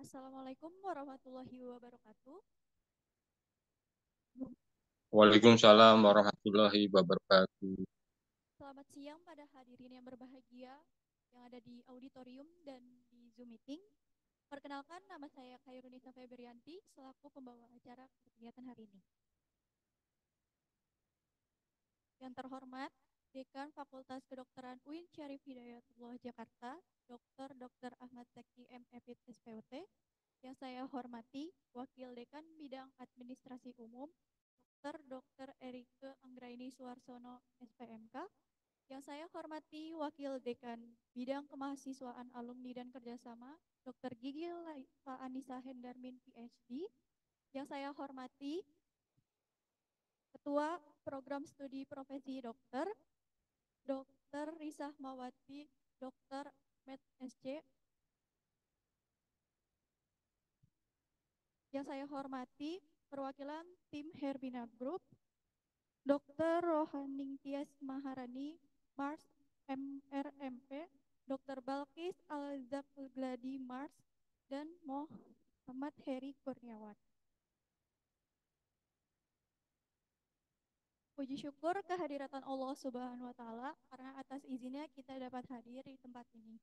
Assalamualaikum warahmatullahi wabarakatuh. Waalaikumsalam warahmatullahi wabarakatuh. Selamat siang pada hadirin yang berbahagia yang ada di auditorium dan di Zoom meeting. Perkenalkan, nama saya Khairunisa Febrianti selaku pembawa acara kegiatan hari ini. Yang terhormat, Dekan Fakultas Kedokteran UIN Syarif Hidayatullah Jakarta, Dr. Ahmad Zaki M.Epid SPOT. Yang saya hormati, Wakil Dekan Bidang Administrasi Umum, Dr. Erike Anggraini Suarsono SPMK. Yang saya hormati Wakil Dekan Bidang Kemahasiswaan Alumni dan Kerjasama, Dr. Gigi Laifa Anissa Hendarmin PhD. Yang saya hormati Ketua Program Studi Profesi Dokter, Dr. Risah Mawati, Dr. Med SC. Yang saya hormati perwakilan tim Herbina Group, Dr. Rohaning Tias Maharani, Mars MRMP, Dr. Balkis Al-Zagladi Mars, dan Muhammad Heri Kurniawan. Puji syukur kehadiran Allah Subhanahu wa Ta'ala, karena atas izinnya kita dapat hadir di tempat ini.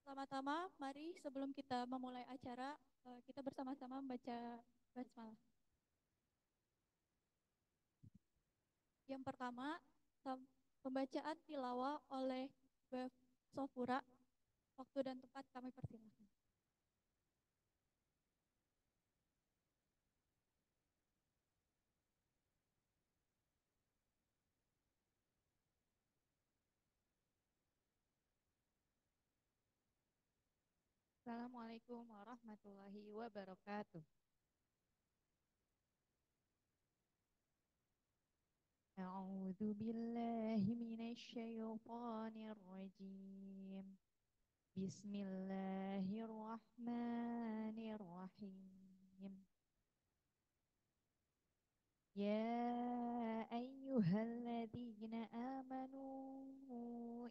Pertama-tama, mari sebelum kita memulai acara, kita bersama-sama membaca basmalah. Yang pertama, pembacaan tilawah oleh Bef Sofura. Waktu dan tempat kami persilahkan. Assalamualaikum warahmatullahi wabarakatuh. A'udzu billahi minasy syaithanir rajim. Bismillahirrahmanirrahim. Ya ayyuhalladzina amanu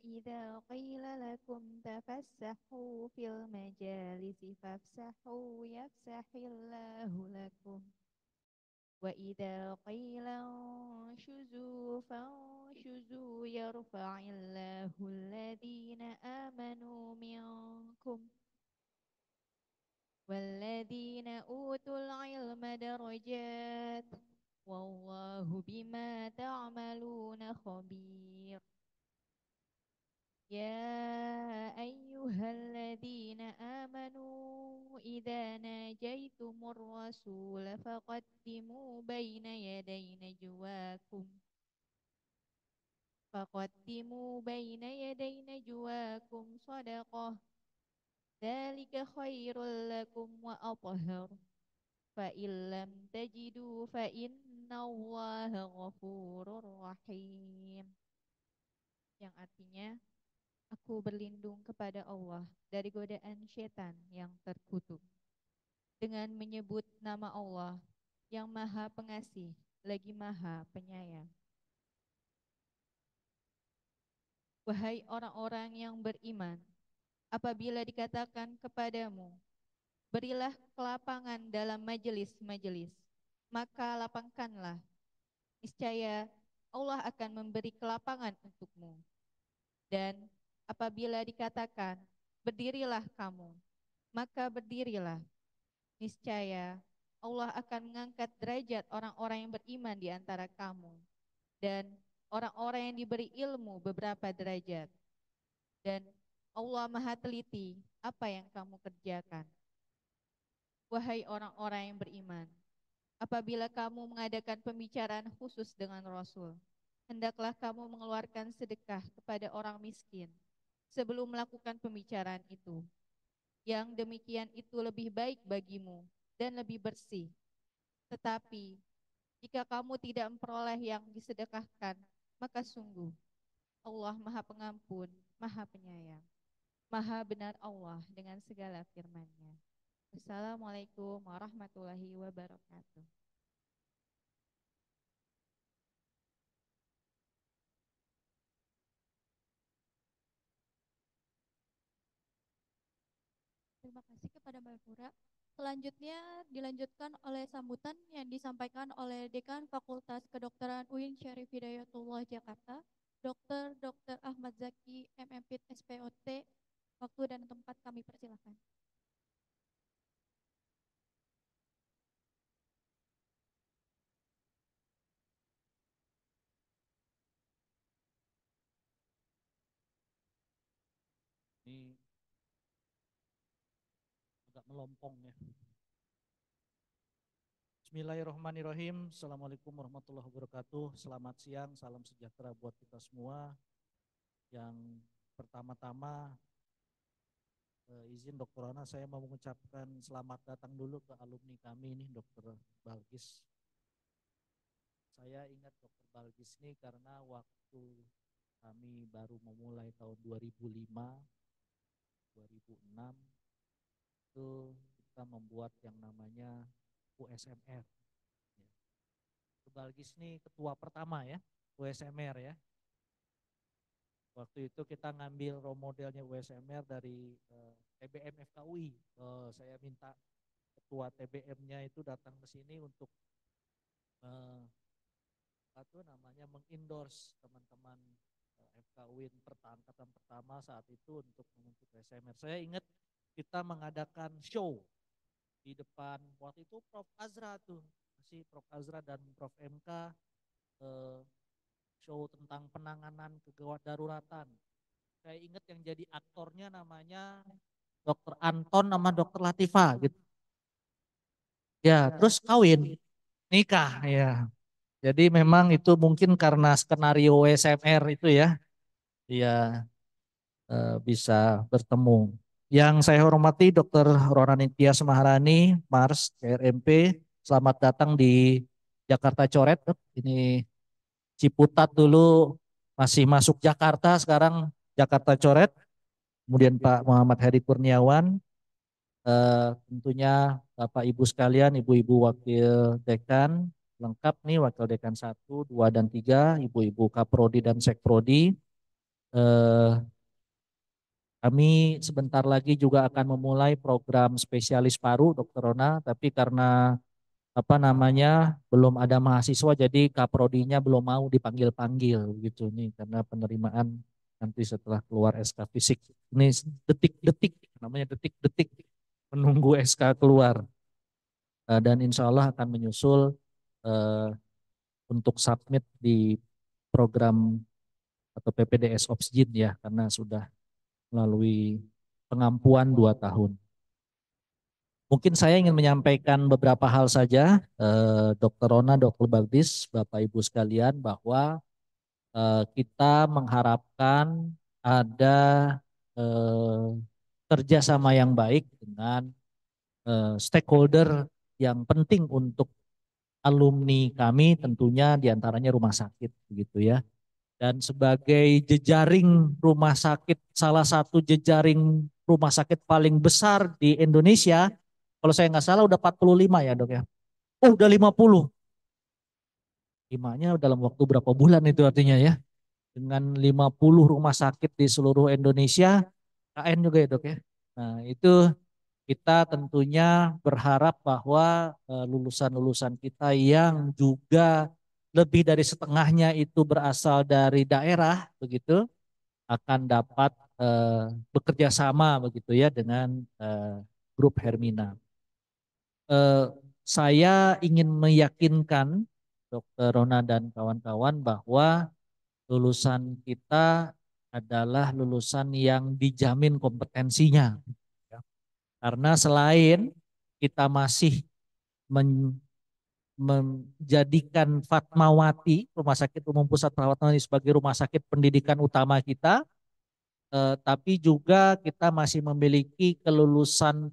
idza qila lakum tafassahu fil majalisi fafsahu yafsahillahu lakum. Wa idza qila shuzu fanshuzu yarfa'illahu alladhina amanu minkum walladhina utul ilma darajat wallahu bima ta'maluna khabir. Ya ayyuhalladzina amanu idza najaitumur rasul faqaddimu baina yaday najwakum shadaqah dzalika khairul lakum wa athhar fa illam tajidu fa innallaha ghafurur rahim, yang artinya aku berlindung kepada Allah dari godaan syaitan yang terkutuk dengan menyebut nama Allah yang Maha Pengasih lagi Maha Penyayang. Wahai orang-orang yang beriman, apabila dikatakan kepadamu, berilah kelapangan dalam majelis-majelis, maka lapangkanlah. Niscaya Allah akan memberi kelapangan untukmu. Dan apabila dikatakan, berdirilah kamu, maka berdirilah. Niscaya Allah akan mengangkat derajat orang-orang yang beriman di antara kamu, dan orang-orang yang diberi ilmu beberapa derajat. Dan Allah Maha teliti apa yang kamu kerjakan. Wahai orang-orang yang beriman, apabila kamu mengadakan pembicaraan khusus dengan Rasul, hendaklah kamu mengeluarkan sedekah kepada orang miskin sebelum melakukan pembicaraan itu. Yang demikian itu lebih baik bagimu dan lebih bersih. Tetapi jika kamu tidak memperoleh yang disedekahkan, maka sungguh Allah Maha Pengampun, Maha Penyayang. Maha benar Allah dengan segala firman-Nya. Assalamualaikum warahmatullahi wabarakatuh. Terima kasih kepada Mbak Fura. Selanjutnya dilanjutkan oleh sambutan yang disampaikan oleh Dekan Fakultas Kedokteran UIN Syarif Hidayatullah Jakarta, Dr. Ahmad Zaki, MMPit SPOT. Waktu dan tempat kami persilahkan. Ini agak melompong ya. Bismillahirrahmanirrahim. Assalamualaikum warahmatullahi wabarakatuh. Selamat siang, salam sejahtera buat kita semua. Yang pertama-tama izin Dr. Rona, saya mau mengucapkan selamat datang dulu ke alumni kami ini, Dr. Balkis. Saya ingat Dr. Balkis ini karena waktu kami baru memulai tahun 2005, 2006 itu kita membuat yang namanya USMR. Balkis ini ketua pertama ya, USMR ya. Waktu itu kita ngambil role modelnya USMR dari TBM FKUI. Saya minta ketua TBM-nya itu datang ke sini untuk mengendorse teman-teman FKUI angkatan pertama saat itu untuk membentuk USMR. Saya ingat kita mengadakan show di depan, waktu itu Prof. Azra tuh, masih Prof. Azra dan Prof. MK, show tentang penanganan kegawat daruratan. Saya ingat yang jadi aktornya namanya Dr. Anton sama Dr. Latifa gitu. Ya, terus kawin, nikah ya. Jadi memang itu mungkin karena skenario USMR itu ya, dia bisa bertemu. Yang saya hormati Dr. Rona Nitya Maharani, Mars, CRMP, selamat datang di Jakarta Coret. Ini Ciputat dulu masih masuk Jakarta, sekarang Jakarta Coret. Kemudian Pak Muhammad Heri Kurniawan, tentunya Bapak Ibu sekalian, Ibu-Ibu Wakil Dekan, lengkap nih Wakil Dekan 1, 2, dan 3, Ibu-Ibu Kaprodi dan Sekprodi. Kami sebentar lagi juga akan memulai program spesialis paru Dr. Rona, tapi karena belum ada mahasiswa jadi Kaprodinya belum mau dipanggil-panggil gitu nih karena penerimaan nanti setelah keluar SK fisik. Ini detik-detik, namanya detik-detik menunggu SK keluar. Dan insya Allah akan menyusul untuk submit di program atau PPDS Opsjin ya, karena sudah melalui pengampuan 2 tahun. Mungkin saya ingin menyampaikan beberapa hal saja, Dr. Rona, Dr. Balkis, Bapak Ibu sekalian, bahwa kita mengharapkan ada kerjasama yang baik dengan stakeholder yang penting untuk alumni kami, tentunya diantaranya rumah sakit begitu ya. Dan sebagai jejaring rumah sakit, salah satu jejaring rumah sakit paling besar di Indonesia, kalau saya nggak salah udah 45 ya dok ya. Oh udah 50. 5-nya dalam waktu berapa bulan itu artinya ya. Dengan 50 rumah sakit di seluruh Indonesia, KN juga ya dok ya. Nah itu kita tentunya berharap bahwa lulusan-lulusan kita yang juga lebih dari setengahnya itu berasal dari daerah begitu akan dapat bekerja sama begitu ya dengan grup Hermina. Saya ingin meyakinkan Dr. Rona dan kawan-kawan bahwa lulusan kita adalah lulusan yang dijamin kompetensinya. Karena selain kita masih menjadikan Fatmawati, Rumah Sakit Umum Pusat Perawatan sebagai rumah sakit pendidikan utama kita, tapi juga kita masih memiliki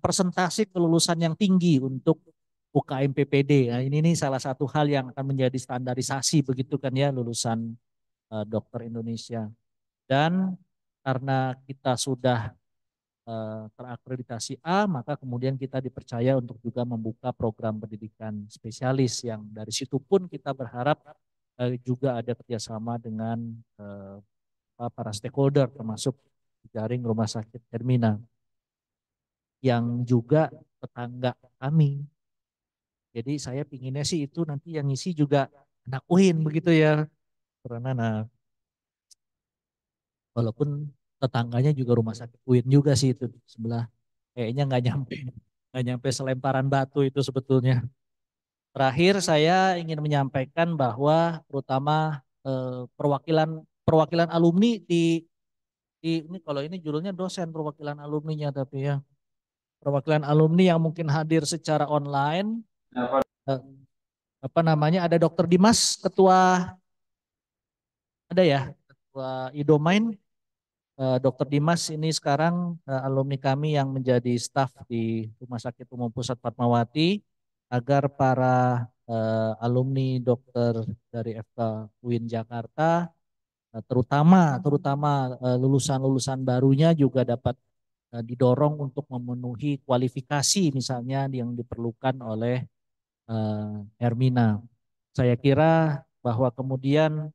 persentase kelulusan yang tinggi untuk UKM PPD. Nah, ini salah satu hal yang akan menjadi standarisasi begitu kan ya lulusan dokter Indonesia. Dan karena kita sudah terakreditasi A, maka kemudian kita dipercaya untuk juga membuka program pendidikan spesialis yang dari situ pun kita berharap juga ada kerjasama dengan para stakeholder termasuk jaring rumah sakit Hermina. yang juga tetangga kami. Jadi saya pinginnya sih itu nanti yang ngisi juga anak UIN begitu ya. Karena nah, walaupun tetangganya juga rumah sakit UIN juga sih itu sebelah. Kayaknya nggak nyampe selemparan batu itu sebetulnya. Terakhir saya ingin menyampaikan bahwa terutama perwakilan perwakilan alumni di ini kalau ini judulnya dosen perwakilan alumninya tapi ya perwakilan alumni yang mungkin hadir secara online eh, apa namanya ada Dokter Dimas ketua ada ya ketua Idomain. Dokter Dimas ini sekarang alumni kami yang menjadi staf di Rumah Sakit Umum Pusat Fatmawati agar para alumni dokter dari FK UIN Jakarta terutama lulusan-lulusan barunya juga dapat didorong untuk memenuhi kualifikasi misalnya yang diperlukan oleh Hermina. Saya kira bahwa kemudian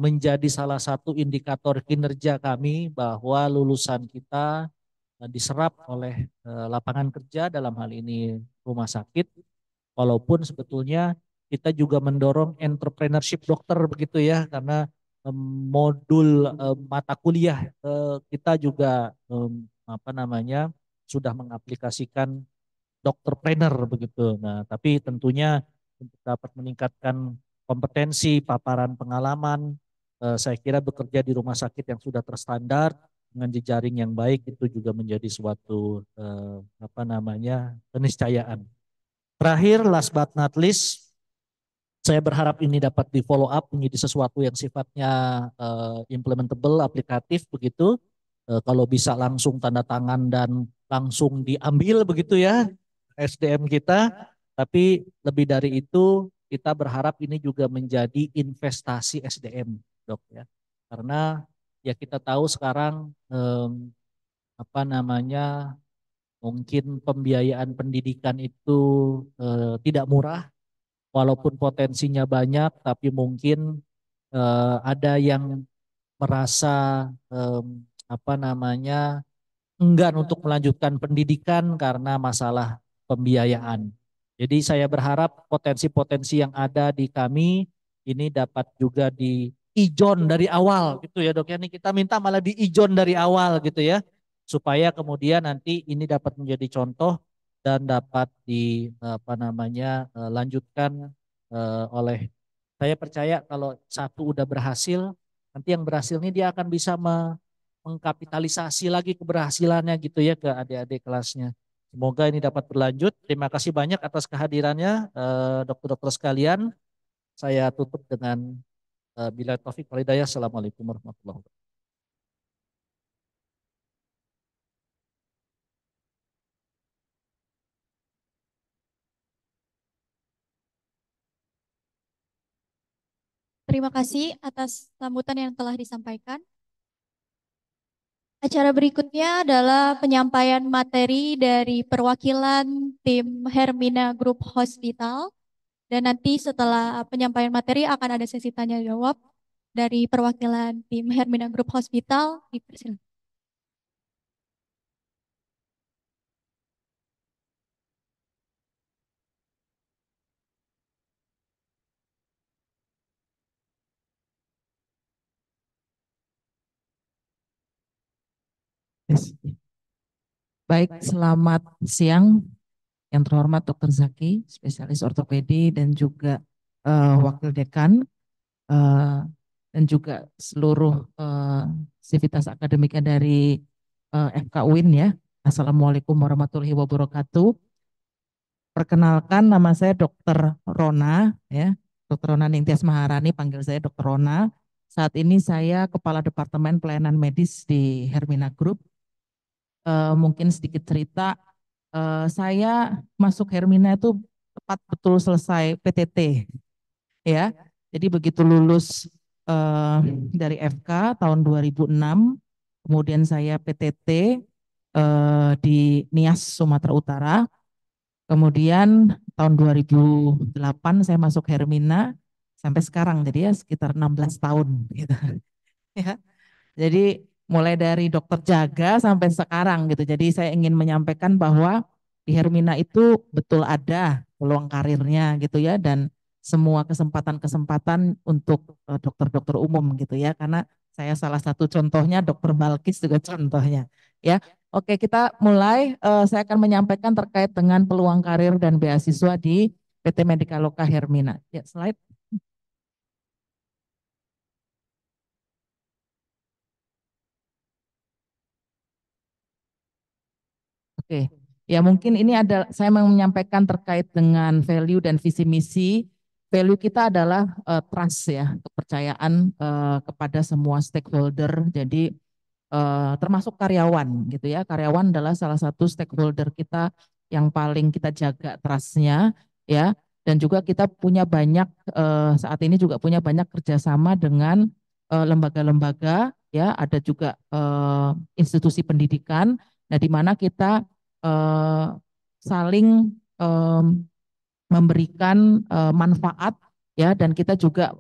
menjadi salah satu indikator kinerja kami bahwa lulusan kita diserap oleh lapangan kerja dalam hal ini rumah sakit, walaupun sebetulnya kita juga mendorong entrepreneurship dokter begitu ya, karena modul mata kuliah kita juga apa namanya sudah mengaplikasikan dokter trainer begitu. Nah, tapi tentunya untuk dapat meningkatkan kompetensi, paparan pengalaman, saya kira bekerja di rumah sakit yang sudah terstandar dengan jejaring yang baik itu juga menjadi suatu apa namanya keniscayaan. Terakhir, last but not least, saya berharap ini dapat di follow up menjadi sesuatu yang sifatnya implementable, aplikatif begitu. Kalau bisa langsung tanda tangan dan langsung diambil begitu ya SDM kita. Tapi lebih dari itu kita berharap ini juga menjadi investasi SDM, dok ya. Karena ya kita tahu sekarang apa namanya mungkin pembiayaan pendidikan itu tidak murah. Walaupun potensinya banyak, tapi mungkin ada yang merasa apa namanya enggan untuk melanjutkan pendidikan karena masalah pembiayaan. Jadi saya berharap potensi-potensi yang ada di kami ini dapat juga di ijon dari awal gitu ya dok ya. Ini kita minta malah di ijon dari awal gitu ya. Supaya kemudian nanti ini dapat menjadi contoh dan dapat di apa namanya lanjutkan oleh saya percaya kalau satu udah berhasil, nanti yang berhasil ini dia akan bisa mengkapitalisasi lagi keberhasilannya gitu ya ke adik-adik kelasnya. Semoga ini dapat berlanjut. Terima kasih banyak atas kehadirannya dokter-dokter sekalian. Saya tutup dengan bila taufik wal hidayah. Assalamualaikum warahmatullahi wabarakatuh. Terima kasih atas sambutan yang telah disampaikan. Acara berikutnya adalah penyampaian materi dari perwakilan tim Hermina Group Hospital. Dan nanti setelah penyampaian materi akan ada sesi tanya jawab dari perwakilan tim Hermina Group Hospital. Dipersilakan. Baik, selamat siang yang terhormat Dr. Zaki, spesialis ortopedi dan juga Wakil Dekan eh, dan juga seluruh sivitas akademika dari FK UIN ya. Assalamualaikum warahmatullahi wabarakatuh. Perkenalkan nama saya Dr. Rona ya. Dr. Rona Ningtyas Maharani, panggil saya Dr. Rona. Saat ini saya Kepala Departemen Pelayanan Medis di Hermina Group. Mungkin sedikit cerita, saya masuk Hermina itu tepat betul selesai PTT ya. Jadi begitu lulus dari FK tahun 2006, kemudian saya PTT di Nias Sumatera Utara. Kemudian tahun 2008 saya masuk Hermina sampai sekarang, jadi ya sekitar 16 tahun gitu. Ya. Jadi mulai dari dokter jaga sampai sekarang gitu. Jadi saya ingin menyampaikan bahwa di Hermina itu betul ada peluang karirnya gitu ya, dan semua kesempatan-kesempatan untuk dokter-dokter umum gitu ya, karena saya salah satu contohnya, dokter Balkis juga contohnya ya. Oke, kita mulai. Saya akan menyampaikan terkait dengan peluang karir dan beasiswa di PT Medikaloka Hermina. Ya, slide. Oke, ya mungkin ini ada saya mau menyampaikan terkait dengan value dan visi misi. Value kita adalah trust ya, kepercayaan kepada semua stakeholder. Jadi termasuk karyawan gitu ya. Karyawan adalah salah satu stakeholder kita yang paling kita jaga trustnya ya. Dan juga kita punya banyak saat ini juga punya banyak kerjasama dengan lembaga-lembaga ya. Ada juga institusi pendidikan. Nah, di mana kita eh, saling em, memberikan manfaat ya, dan kita juga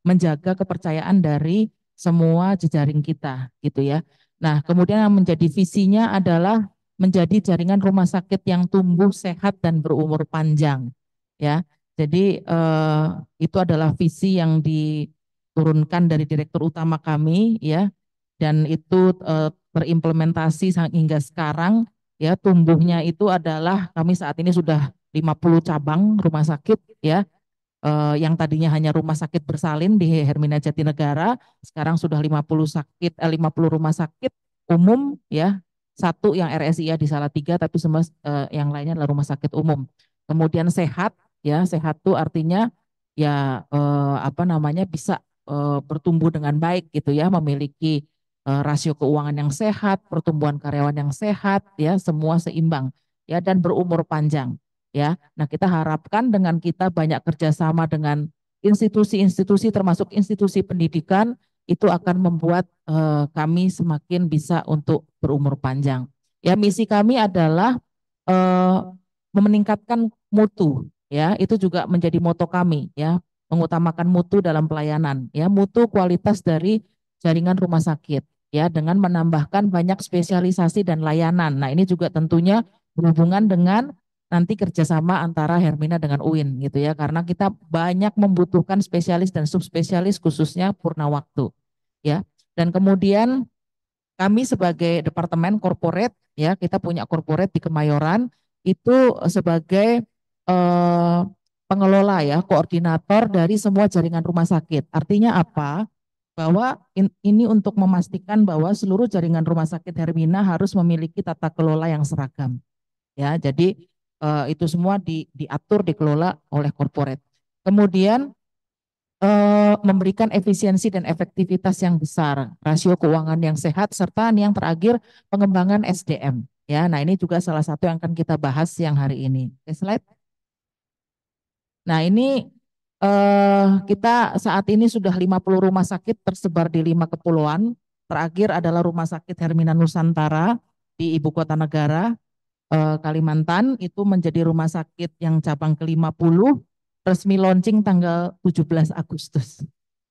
menjaga kepercayaan dari semua jejaring kita gitu ya. Nah, kemudian yang menjadi visinya adalah menjadi jaringan rumah sakit yang tumbuh sehat dan berumur panjang ya. Jadi itu adalah visi yang diturunkan dari direktur utama kami ya, dan itu terimplementasi hingga sekarang ya. Tumbuhnya itu adalah kami saat ini sudah 50 cabang rumah sakit ya, yang tadinya hanya rumah sakit bersalin di Hermina Jatinegara, sekarang sudah 50 rumah sakit umum ya. Satu yang RSIA di Salatiga, tapi semua yang lainnya adalah rumah sakit umum. Kemudian sehat ya, sehat itu artinya ya apa namanya, bisa bertumbuh dengan baik gitu ya, memiliki rasio keuangan yang sehat, pertumbuhan karyawan yang sehat ya, semua seimbang ya, dan berumur panjang ya. Nah, kita harapkan dengan kita banyak kerjasama dengan institusi-institusi termasuk institusi pendidikan, itu akan membuat kami semakin bisa untuk berumur panjang. Ya, misi kami adalah eh, meningkatkan mutu ya, itu juga menjadi moto kami ya, mengutamakan mutu dalam pelayanan ya, mutu kualitas dari jaringan rumah sakit ya, dengan menambahkan banyak spesialisasi dan layanan. Nah, ini juga tentunya berhubungan dengan nanti kerjasama antara Hermina dengan UIN gitu ya, karena kita banyak membutuhkan spesialis dan subspesialis khususnya purna waktu ya. Dan kemudian kami sebagai departemen corporate ya, kita punya corporate di Kemayoran itu sebagai eh, pengelola ya, koordinator dari semua jaringan rumah sakit. Artinya apa? Bahwa ini untuk memastikan bahwa seluruh jaringan rumah sakit Hermina harus memiliki tata kelola yang seragam ya. Jadi itu semua diatur, dikelola oleh corporate. Kemudian memberikan efisiensi dan efektivitas yang besar, rasio keuangan yang sehat, serta yang terakhir pengembangan SDM. Ya, nah ini juga salah satu yang akan kita bahas siang hari ini. Oke, slide. Nah ini kita saat ini sudah 50 rumah sakit tersebar di 5 kepulauan. Terakhir adalah Rumah Sakit Hermina Nusantara di Ibu Kota Negara. Kalimantan itu menjadi rumah sakit yang cabang ke-50, resmi launching tanggal 17 Agustus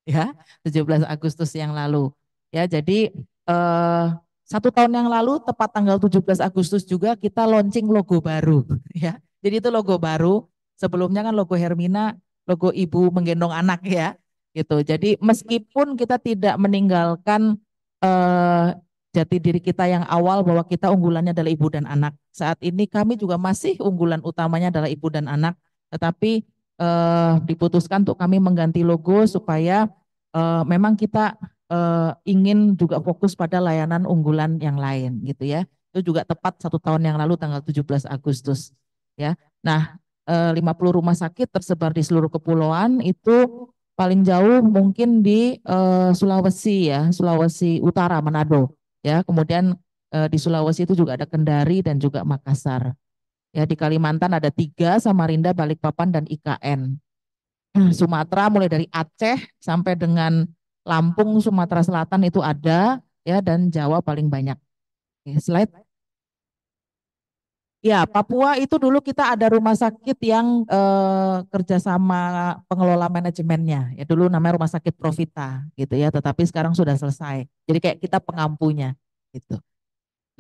ya, 17 Agustus yang lalu ya. Jadi eh, 1 tahun yang lalu tepat tanggal 17 Agustus juga kita launching logo baru ya. Jadi itu logo baru, sebelumnya kan logo Hermina, logo ibu menggendong anak ya gitu. Jadi meskipun kita tidak meninggalkan eh, jati diri kita yang awal bahwa kita unggulannya adalah ibu dan anak. Saat ini kami juga masih unggulan utamanya adalah ibu dan anak, tetapi diputuskan untuk kami mengganti logo supaya memang kita ingin juga fokus pada layanan unggulan yang lain gitu ya. Itu juga tepat 1 tahun yang lalu tanggal 17 Agustus ya. Nah, 50 rumah sakit tersebar di seluruh kepulauan, itu paling jauh mungkin di Sulawesi ya, Sulawesi Utara, Manado. Ya, kemudian di Sulawesi itu juga ada Kendari dan juga Makassar. Ya, di Kalimantan ada 3, Samarinda, Balikpapan, dan IKN. Sumatera mulai dari Aceh sampai dengan Lampung, Sumatera Selatan itu ada ya, dan Jawa paling banyak. Oke, slide. Ya, Papua itu dulu kita ada rumah sakit yang kerjasama pengelola manajemennya. Ya dulu namanya Rumah Sakit Profita gitu ya, tetapi sekarang sudah selesai. Jadi kayak kita pengampunya gitu.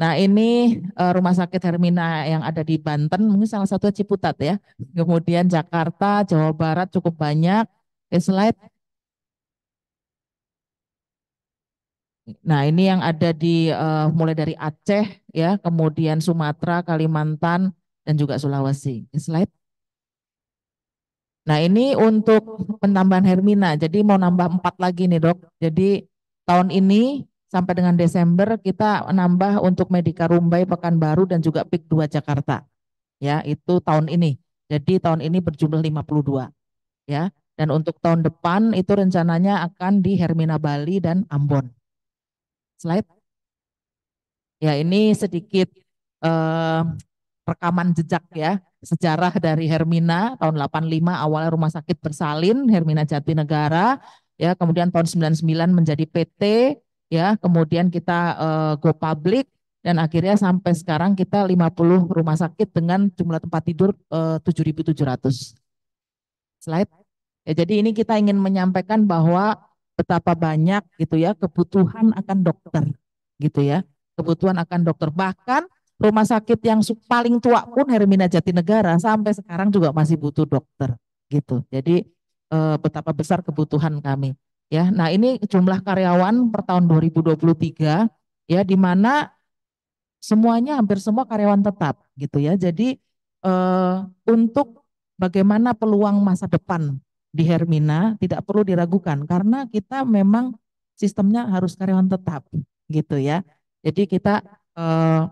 Nah ini Rumah Sakit Hermina yang ada di Banten, mungkin salah satu Ciputat ya. Kemudian Jakarta, Jawa Barat cukup banyak. Slide. Nah ini yang ada di mulai dari Aceh ya, kemudian Sumatera, Kalimantan, dan juga Sulawesi. Slide. Nah ini untuk penambahan Hermina, jadi mau nambah 4 lagi nih dok. Jadi tahun ini sampai dengan Desember kita nambah untuk Medika Rumbai, Pekanbaru dan juga PIK 2 Jakarta. Ya itu tahun ini. Jadi tahun ini berjumlah 52 ya. Dan untuk tahun depan itu rencananya akan di Hermina Bali dan Ambon. Slide. Ya ini sedikit eh, rekaman jejak ya, sejarah dari Hermina tahun 85 awalnya rumah sakit bersalin Hermina Jatinegara ya, kemudian tahun 99 menjadi PT ya, kemudian kita go public dan akhirnya sampai sekarang kita 50 rumah sakit dengan jumlah tempat tidur 7.700. Slide. Ya, jadi ini kita ingin menyampaikan bahwa betapa banyak gitu ya kebutuhan akan dokter gitu ya. Kebutuhan akan dokter, bahkan rumah sakit yang paling tua pun Hermina Jatinegara sampai sekarang juga masih butuh dokter gitu. Jadi betapa besar kebutuhan kami ya. Nah, ini jumlah karyawan per tahun 2023 ya, di mana semuanya hampir semua karyawan tetap gitu ya. Jadi untuk bagaimana peluang masa depan di Hermina tidak perlu diragukan karena kita memang sistemnya harus karyawan tetap gitu ya. Jadi kita eh,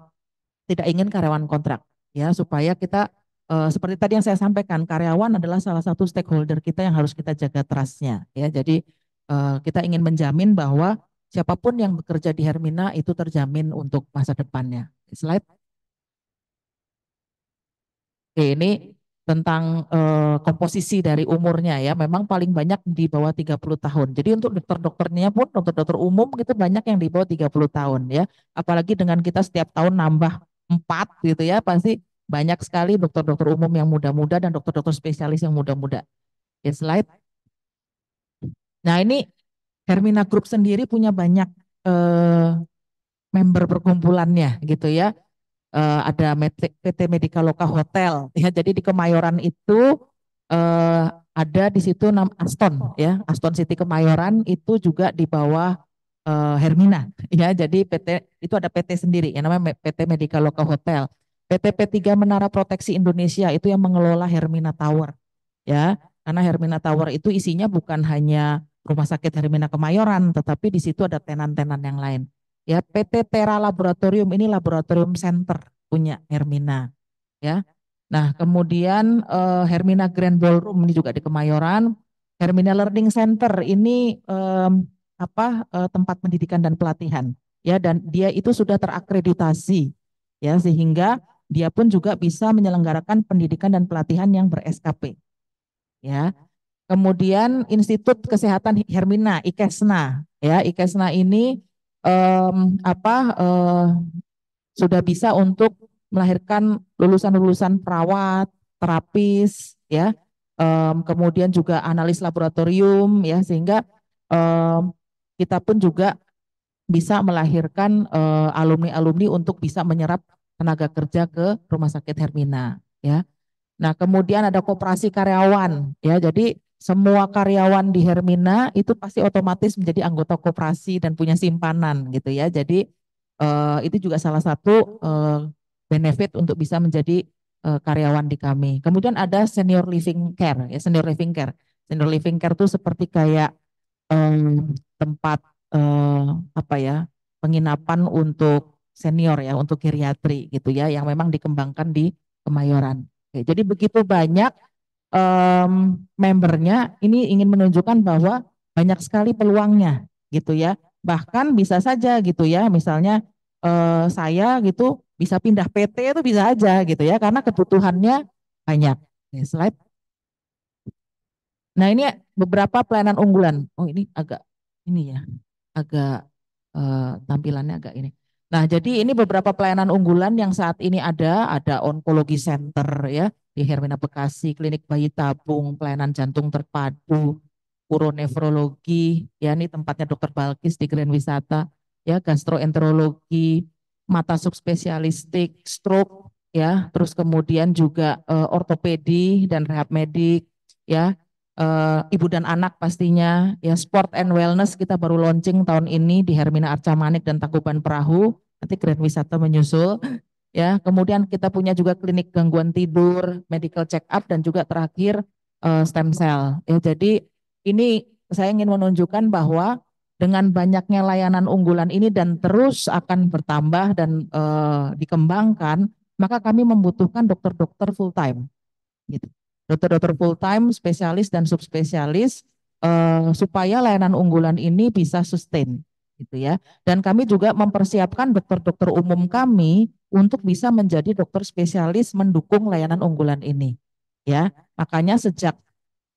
tidak ingin karyawan kontrak ya, supaya kita seperti tadi yang saya sampaikan, karyawan adalah salah satu stakeholder kita yang harus kita jaga trustnya ya. Jadi kita ingin menjamin bahwa siapapun yang bekerja di Hermina itu terjamin untuk masa depannya. Slide. Oke, ini tentang komposisi dari umurnya ya. Memang paling banyak di bawah 30 tahun. Jadi untuk dokter-dokternya pun, dokter-dokter umum itu banyak yang di bawah 30 tahun ya. Apalagi dengan kita setiap tahun nambah 4 gitu ya, pasti banyak sekali dokter-dokter umum yang muda-muda dan dokter-dokter spesialis yang muda-muda. Ya, slide. Nah ini Hermina Group sendiri punya banyak eh, member perkumpulannya gitu ya. Ada PT Medikaloka Hotel ya. Jadi di Kemayoran itu ada di situ Aston ya, Aston City Kemayoran itu juga di bawah Hermina ya. Jadi PT itu ada PT sendiri yang namanya PT Medikaloka Hotel. PT P3 Menara Proteksi Indonesia itu yang mengelola Hermina Tower ya. Karena Hermina Tower itu isinya bukan hanya Rumah Sakit Hermina Kemayoran, tetapi di situ ada tenan-tenan yang lain. Ya, PT Tera Laboratorium ini laboratorium center punya Hermina. Ya, nah kemudian Hermina Grand Ballroom ini juga di Kemayoran. Hermina Learning Center ini tempat pendidikan dan pelatihan. Ya, dan dia itu sudah terakreditasi. Ya, sehingga dia pun juga bisa menyelenggarakan pendidikan dan pelatihan yang ber-SKP. Ya, kemudian Institut Kesehatan Hermina, IKESNA, ya IKESNA ini em, apa eh, sudah bisa untuk melahirkan lulusan-lulusan perawat, terapis, ya, kemudian juga analis laboratorium, ya, sehingga em, kita pun juga bisa melahirkan alumni-alumni untuk bisa menyerap tenaga kerja ke Rumah Sakit Hermina, ya. Nah, kemudian ada koperasi karyawan, ya. Jadi semua karyawan di Hermina itu pasti otomatis menjadi anggota koperasi dan punya simpanan, gitu ya. Jadi itu juga salah satu benefit untuk bisa menjadi karyawan di kami. Kemudian ada senior living care, ya senior living care. Senior living care itu seperti kayak tempat apa ya, penginapan untuk senior ya, untuk geriatri gitu ya, yang memang dikembangkan di Kemayoran. Oke, jadi begitu banyak membernya, ini ingin menunjukkan bahwa banyak sekali peluangnya gitu ya. Bahkan bisa saja gitu ya, misalnya saya gitu bisa pindah PT itu bisa aja gitu ya, karena kebutuhannya banyak. Oke, slide. Nah ini beberapa pelayanan unggulan. Oh ini agak ini ya, agak tampilannya agak ini. Nah, jadi ini beberapa pelayanan unggulan yang saat ini ada onkologi center ya di Hermina Bekasi, klinik bayi tabung, pelayanan jantung terpadu, uronefrologi, ya ini tempatnya Dokter Balkis di Grand Wisata, ya gastroenterologi, mata subspesialistik, stroke, ya, terus kemudian juga ortopedi dan rehab medik, ya, ibu dan anak pastinya, ya sport and wellness kita baru launching tahun ini di Hermina Arca Manik dan Tangkuban Perahu, nanti Grand Wisata menyusul, ya, kemudian kita punya juga klinik gangguan tidur, medical check up dan juga terakhir stem cell, ya, jadi ini saya ingin menunjukkan bahwa dengan banyaknya layanan unggulan ini dan terus akan bertambah dan dikembangkan, maka kami membutuhkan dokter-dokter full time, gitu. Dokter-dokter full time, spesialis dan subspesialis supaya layanan unggulan ini bisa sustain, gitu ya. Dan kami juga mempersiapkan dokter-dokter umum kami untuk bisa menjadi dokter spesialis mendukung layanan unggulan ini, ya. Makanya sejak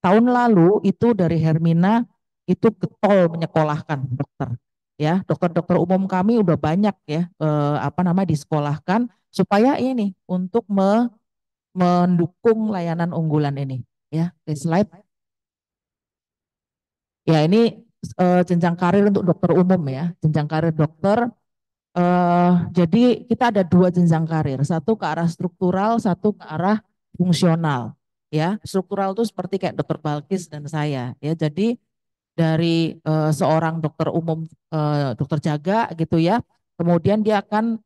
tahun lalu itu dari Hermina itu getol menyekolahkan dokter, ya dokter-dokter umum kami udah banyak ya disekolahkan supaya ini untuk mendukung layanan unggulan ini, ya. Oke, slide ya, ini jenjang karir untuk dokter umum, ya, jenjang karir dokter. Jadi kita ada dua jenjang karir, satu ke arah struktural, satu ke arah fungsional, ya. Struktural itu seperti kayak dokter Balkis dan saya, ya. Jadi dari seorang dokter umum, dokter jaga gitu ya, kemudian dia akan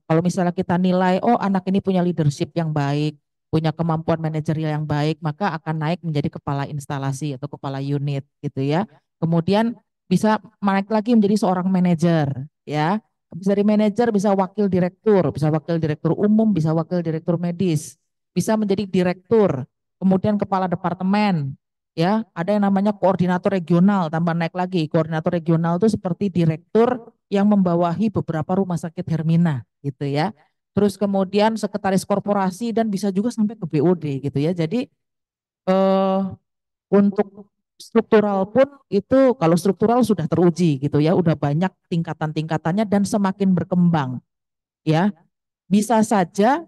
kalau misalnya kita nilai, oh anak ini punya leadership yang baik, punya kemampuan manajerial yang baik, maka akan naik menjadi kepala instalasi atau kepala unit gitu ya. Kemudian bisa naik lagi menjadi seorang manajer, ya. Bisa dari manajer, bisa wakil direktur umum, bisa wakil direktur medis, bisa menjadi direktur, kemudian kepala departemen, ya. Ada yang namanya koordinator regional, tambah naik lagi. Koordinator regional itu seperti direktur yang membawahi beberapa rumah sakit Hermina, gitu ya. Terus kemudian sekretaris korporasi dan bisa juga sampai ke BOD, gitu ya. Jadi eh, untuk struktural pun itu, kalau struktural sudah teruji gitu ya, udah banyak tingkatan-tingkatannya dan semakin berkembang, ya. Bisa saja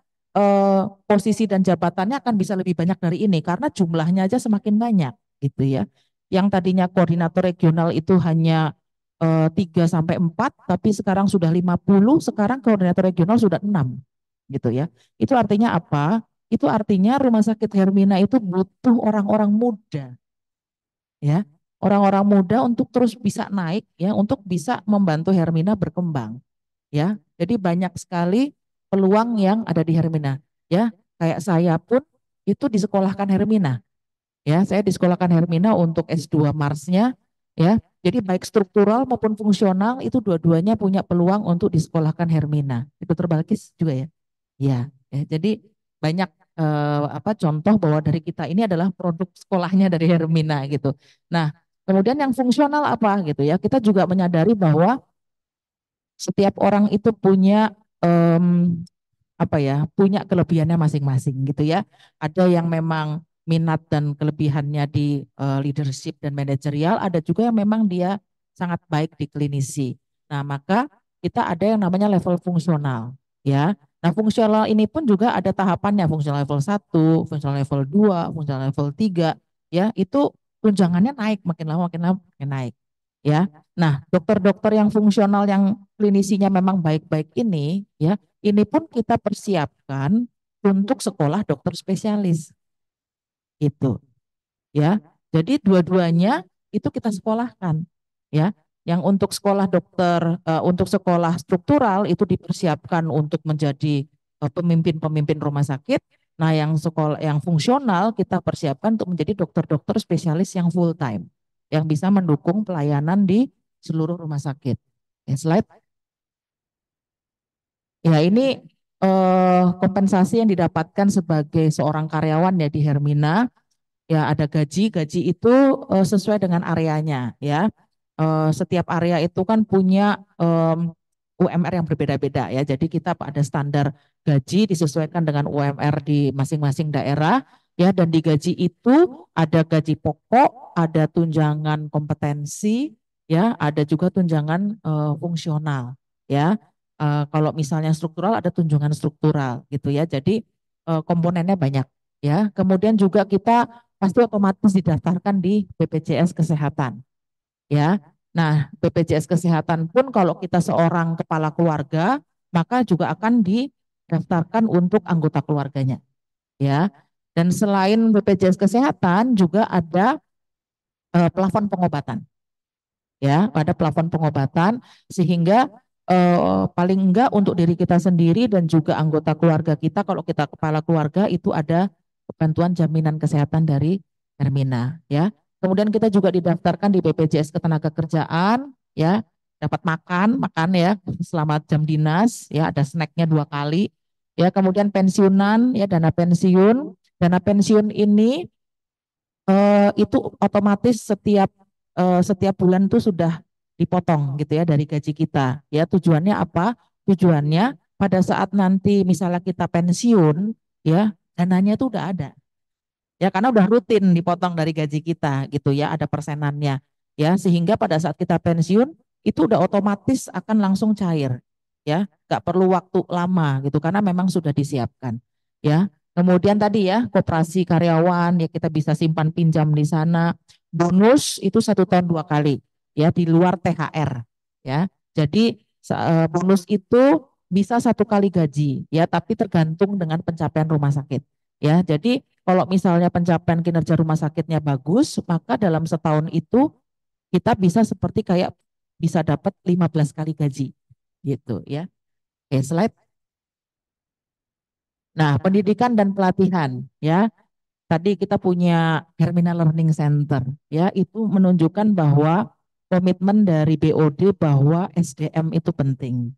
posisi dan jabatannya akan bisa lebih banyak dari ini karena jumlahnya aja semakin banyak, gitu ya. Yang tadinya koordinator regional itu hanya 3 sampai 4, tapi sekarang sudah 50, sekarang koordinator regional sudah 6, gitu ya. Itu artinya apa? Itu artinya rumah sakit Hermina itu butuh orang-orang muda, ya. Orang-orang muda untuk terus bisa naik, ya, untuk bisa membantu Hermina berkembang, ya. Jadi banyak sekali peluang yang ada di Hermina, ya. Kayak saya pun itu disekolahkan Hermina, ya. Saya disekolahkan Hermina untuk S2 Marsnya, ya. Jadi baik struktural maupun fungsional itu dua-duanya punya peluang untuk disekolahkan Hermina. Itu terbalkis juga ya. Ya, ya. Jadi banyak contoh bahwa dari kita ini adalah produk sekolahnya dari Hermina gitu. Nah, kemudian yang fungsional apa gitu ya? Kita juga menyadari bahwa setiap orang itu punya punya kelebihannya masing-masing gitu ya. Ada yang memang minat dan kelebihannya di leadership dan manajerial, ada juga yang memang dia sangat baik di klinisi. Nah, maka kita ada yang namanya level fungsional, ya. Nah, fungsional ini pun juga ada tahapannya, fungsional level 1, fungsional level 2, fungsional level 3, ya. Itu tunjangannya naik makin lama makin naik, ya. Nah, dokter-dokter yang fungsional yang klinisinya memang baik-baik ini, ya, ini pun kita persiapkan untuk sekolah dokter spesialis, itu, ya. Jadi dua-duanya itu kita sekolahkan, ya. Yang untuk sekolah dokter, untuk sekolah struktural itu dipersiapkan untuk menjadi pemimpin-pemimpin rumah sakit. Nah, yang sekolah yang fungsional kita persiapkan untuk menjadi dokter-dokter spesialis yang full time, yang bisa mendukung pelayanan di seluruh rumah sakit. Slide. Ya, ini kompensasi yang didapatkan sebagai seorang karyawan ya di Hermina. Ya, ada gaji itu sesuai dengan areanya, ya. Setiap area itu kan punya UMR yang berbeda-beda ya. Jadi kita ada standar gaji disesuaikan dengan UMR di masing-masing daerah, ya. Dan di gaji itu ada gaji pokok, ada tunjangan kompetensi, ya. Ada juga tunjangan fungsional, ya. Kalau misalnya struktural ada tunjangan struktural gitu ya. Jadi komponennya banyak ya. Kemudian juga kita pasti otomatis didaftarkan di BPJS Kesehatan ya. Nah, BPJS Kesehatan pun kalau kita seorang kepala keluarga, maka juga akan didaftarkan untuk anggota keluarganya ya. Dan selain BPJS Kesehatan juga ada plafon pengobatan ya, ada plafon pengobatan sehingga paling enggak untuk diri kita sendiri dan juga anggota keluarga kita, kalau kita kepala keluarga itu ada bantuan jaminan kesehatan dari Hermina ya. Kemudian kita juga didaftarkan di BPJS Ketenagakerjaan ya, dapat makan ya selama jam dinas ya, ada snacknya 2 kali ya. Kemudian pensiunan ya, dana pensiun ini itu otomatis setiap bulan itu sudah dipotong gitu ya dari gaji kita. Ya, tujuannya apa? Tujuannya pada saat nanti misalnya kita pensiun ya, dananya itu udah ada. Ya, karena udah rutin dipotong dari gaji kita gitu ya, ada persenannya. Ya, sehingga pada saat kita pensiun itu udah otomatis akan langsung cair. Ya, nggak perlu waktu lama gitu karena memang sudah disiapkan. Ya. Kemudian tadi ya, koperasi karyawan ya, kita bisa simpan pinjam di sana. Bonus itu 1 tahun 2 kali ya, di luar THR ya. Jadi bonus itu bisa 1 kali gaji ya, tapi tergantung dengan pencapaian rumah sakit ya. Jadi kalau misalnya pencapaian kinerja rumah sakitnya bagus, maka dalam setahun itu kita bisa seperti kayak bisa dapat 15 kali gaji gitu ya. Oke, slide. Nah, pendidikan dan pelatihan ya. Tadi kita punya Hermina Learning Center ya, itu menunjukkan bahwa komitmen dari BOD bahwa SDM itu penting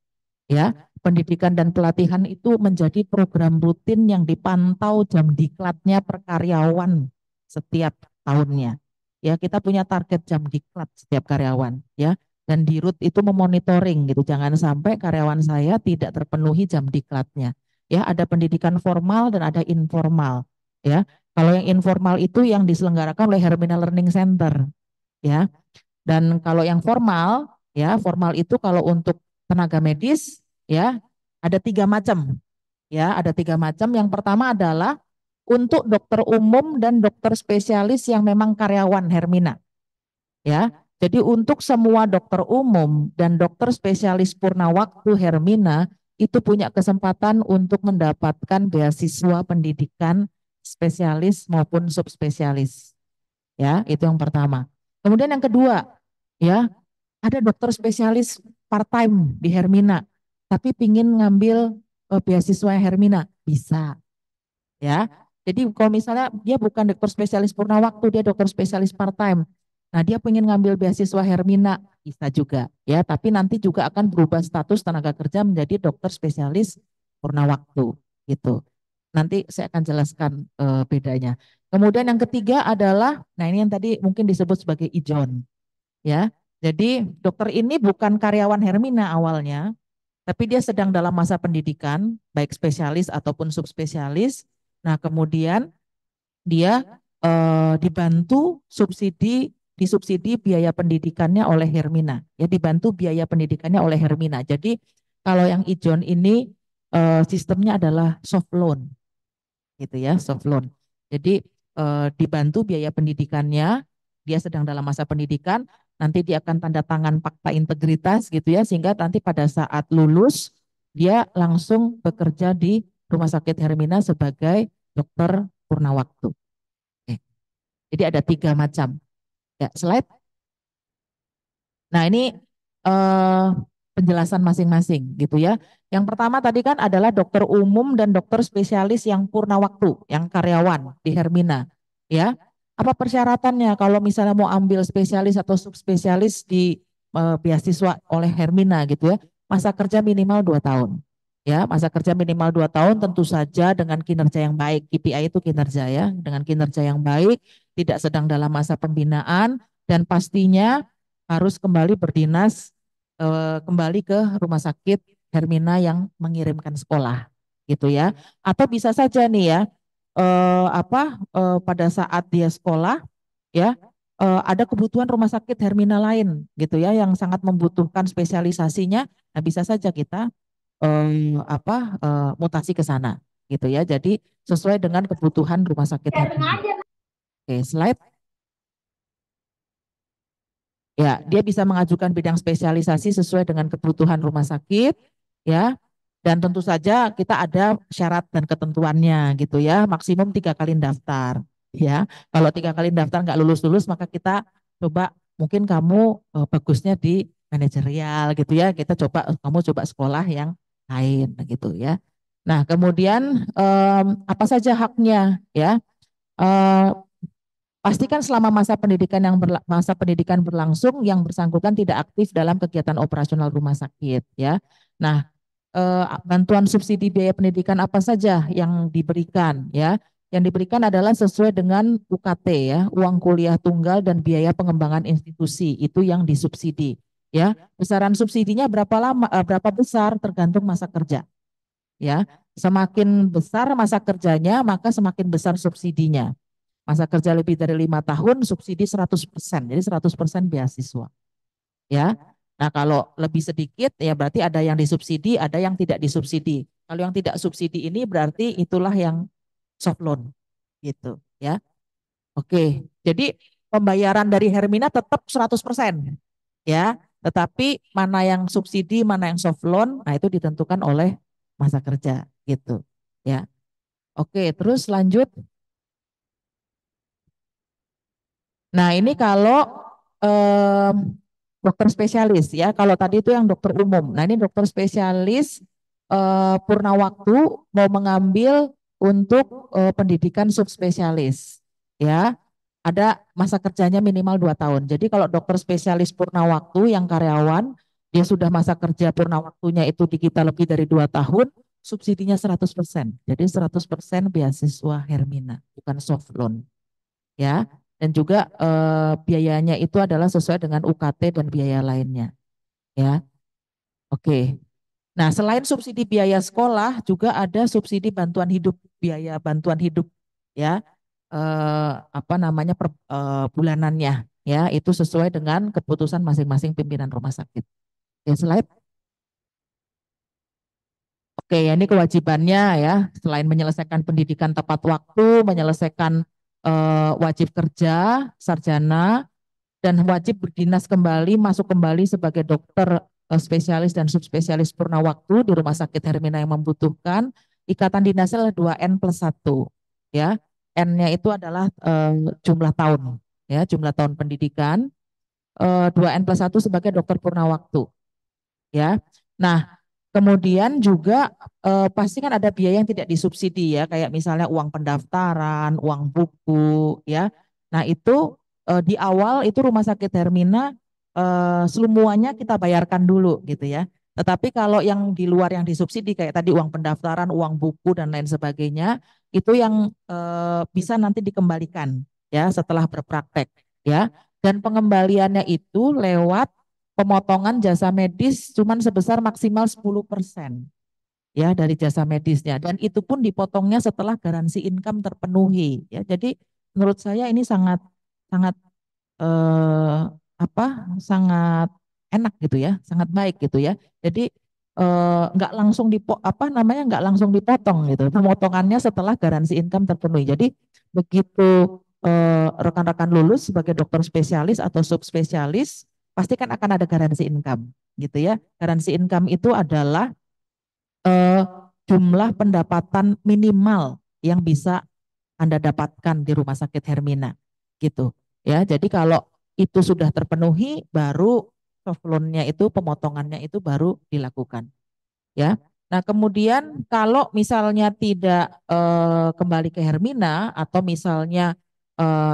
ya. Pendidikan dan pelatihan itu menjadi program rutin yang dipantau jam diklatnya per karyawan setiap tahunnya. Ya, kita punya target jam diklat setiap karyawan ya. Dan di RUT itu memonitoring gitu, jangan sampai karyawan saya tidak terpenuhi jam diklatnya. Ya, ada pendidikan formal dan ada informal ya. Kalau yang informal itu yang diselenggarakan oleh Hermina Learning Center ya. Dan kalau yang formal ya, formal itu kalau untuk tenaga medis ya ada 3 macam ya, ada 3 macam. Yang pertama adalah untuk dokter umum dan dokter spesialis yang memang karyawan Hermina ya. Jadi untuk semua dokter umum dan dokter spesialis purna waktu Hermina itu punya kesempatan untuk mendapatkan beasiswa pendidikan spesialis maupun subspesialis ya, itu yang pertama. Kemudian yang kedua ya, ada dokter spesialis part-time di Hermina, tapi pingin ngambil beasiswa Hermina, bisa ya. Jadi kalau misalnya dia bukan dokter spesialis purna waktu, dia dokter spesialis part-time. Nah, dia pengen ngambil beasiswa Hermina, bisa juga ya, tapi nanti juga akan berubah status tenaga kerja menjadi dokter spesialis purna waktu gitu. Nanti saya akan jelaskan bedanya. Kemudian yang ketiga adalah, nah ini yang tadi mungkin disebut sebagai ijon ya. Jadi dokter ini bukan karyawan Hermina awalnya, tapi dia sedang dalam masa pendidikan, baik spesialis ataupun subspesialis. Nah, kemudian dia dibantu disubsidi biaya pendidikannya oleh Hermina. Ya, dibantu biaya pendidikannya oleh Hermina. Jadi kalau yang ijon ini sistemnya adalah soft loan, gitu ya, soft loan. Jadi dibantu biaya pendidikannya, dia sedang dalam masa pendidikan, nanti dia akan tanda tangan fakta integritas gitu ya, sehingga nanti pada saat lulus dia langsung bekerja di Rumah Sakit Hermina sebagai dokter purna waktu. Oke. Jadi ada 3 macam. Ya, slide. Nah, ini penjelasan masing-masing gitu ya. Yang pertama tadi kan adalah dokter umum dan dokter spesialis yang purna waktu, yang karyawan di Hermina. Ya, apa persyaratannya kalau misalnya mau ambil spesialis atau subspesialis di beasiswa oleh Hermina gitu ya? Masa kerja minimal 2 tahun. Ya, masa kerja minimal 2 tahun, tentu saja dengan kinerja yang baik. KPI itu kinerja ya, dengan kinerja yang baik, tidak sedang dalam masa pembinaan, dan pastinya harus kembali berdinas kembali ke rumah sakit Hermina yang mengirimkan sekolah gitu ya. Atau bisa saja nih ya, pada saat dia sekolah ya, ada kebutuhan rumah sakit Hermina lain gitu ya yang sangat membutuhkan spesialisasinya. Nah, bisa saja kita mutasi ke sana gitu ya. Jadi sesuai dengan kebutuhan rumah sakit Hermina. Oke, slide. Ya, dia bisa mengajukan bidang spesialisasi sesuai dengan kebutuhan rumah sakit, ya. Dan tentu saja kita ada syarat dan ketentuannya gitu ya, maksimum 3 kali daftar, ya. Kalau 3 kali daftar nggak lulus-lulus, maka kita coba mungkin kamu bagusnya di manajerial gitu ya. Kita coba kamu coba sekolah yang lain gitu ya. Nah, kemudian apa saja haknya ya? Eh, Pastikan selama masa pendidikan berlangsung yang bersangkutan tidak aktif dalam kegiatan operasional rumah sakit ya. Nah, bantuan subsidi biaya pendidikan apa saja yang diberikan ya? Yang diberikan adalah sesuai dengan UKT ya, uang kuliah tunggal dan biaya pengembangan institusi itu yang disubsidi ya. Besaran subsidinya berapa besar tergantung masa kerja ya. Semakin besar masa kerjanya maka semakin besar subsidinya. Masa kerja lebih dari 5 tahun subsidi 100%, jadi 100% beasiswa. Ya, nah kalau lebih sedikit ya berarti ada yang disubsidi, ada yang tidak disubsidi. Kalau yang tidak subsidi ini berarti itulah yang soft loan, gitu. Ya, oke. Jadi pembayaran dari Hermina tetap 100%, ya. Tetapi mana yang subsidi, mana yang soft loan, nah itu ditentukan oleh masa kerja, gitu. Ya, oke. Terus lanjut. Nah, ini kalau em, dokter spesialis ya. Kalau tadi itu yang dokter umum. Nah, ini dokter spesialis purna waktu mau mengambil untuk pendidikan subspesialis ya. Ada masa kerjanya minimal 2 tahun. Jadi kalau dokter spesialis purna waktu yang karyawan dia sudah masa kerja purna waktunya itu di kita lebih dari 2 tahun, subsidinya 100%. Jadi 100% beasiswa Hermina, bukan soft loan ya. Dan juga biayanya itu adalah sesuai dengan UKT dan biaya lainnya ya. Oke. Nah, selain subsidi biaya sekolah juga ada subsidi bantuan hidup, biaya bantuan hidup ya. Apa namanya bulanannya ya, itu sesuai dengan keputusan masing-masing pimpinan rumah sakit. Oke, slide. Oke, ya ini kewajibannya ya, selain menyelesaikan pendidikan tepat waktu, menyelesaikan wajib kerja, sarjana, dan wajib berdinas kembali, masuk kembali sebagai dokter spesialis dan subspesialis purna waktu di rumah sakit Hermina yang membutuhkan. Ikatan dinasnya adalah 2N+1 ya. N-nya itu adalah jumlah tahun ya, jumlah tahun pendidikan. 2N+1 sebagai dokter purna waktu ya. Nah, kemudian juga pasti kan ada biaya yang tidak disubsidi ya, kayak misalnya uang pendaftaran, uang buku ya. Nah, itu di awal itu rumah sakit Hermina semuanya kita bayarkan dulu gitu ya. Tetapi kalau yang di luar yang disubsidi kayak tadi uang pendaftaran, uang buku dan lain sebagainya, itu yang bisa nanti dikembalikan ya setelah berpraktek ya. Dan pengembaliannya itu lewat pemotongan jasa medis cuman sebesar maksimal 10% ya dari jasa medisnya, dan itu pun dipotongnya setelah garansi income terpenuhi ya. Jadi menurut saya ini sangat sangat eh, sangat enak gitu ya, sangat baik gitu ya. Jadi nggak langsung nggak langsung dipotong gitu, pemotongannya setelah garansi income terpenuhi. Jadi begitu rekan-rekan lulus sebagai dokter spesialis atau subspesialis pasti kan akan ada garansi income gitu ya. Garansi income itu adalah eh, jumlah pendapatan minimal yang bisa Anda dapatkan di rumah sakit Hermina gitu ya. Jadi kalau itu sudah terpenuhi baru soft loan-nya itu pemotongannya itu baru dilakukan ya. Nah, kemudian kalau misalnya tidak kembali ke Hermina atau misalnya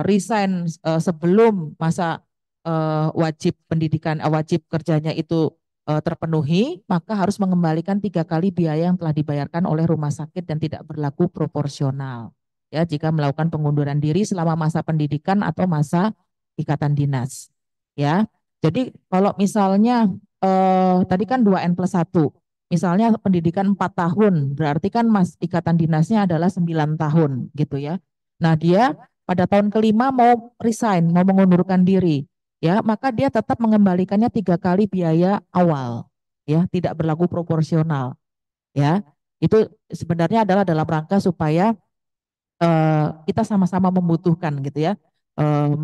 resign sebelum masa wajib kerjanya itu terpenuhi, maka harus mengembalikan 3 kali biaya yang telah dibayarkan oleh rumah sakit dan tidak berlaku proporsional. Ya, jika melakukan pengunduran diri selama masa pendidikan atau masa ikatan dinas. Ya, jadi kalau misalnya tadi kan 2N+1. Misalnya pendidikan 4 tahun, berarti kan ikatan dinasnya adalah 9 tahun gitu ya. Nah, dia pada tahun kelima mau resign, mau mengundurkan diri, ya, maka dia tetap mengembalikannya 3 kali biaya awal, ya, tidak berlaku proporsional. ya. Itu sebenarnya adalah dalam rangka supaya kita sama-sama membutuhkan gitu ya.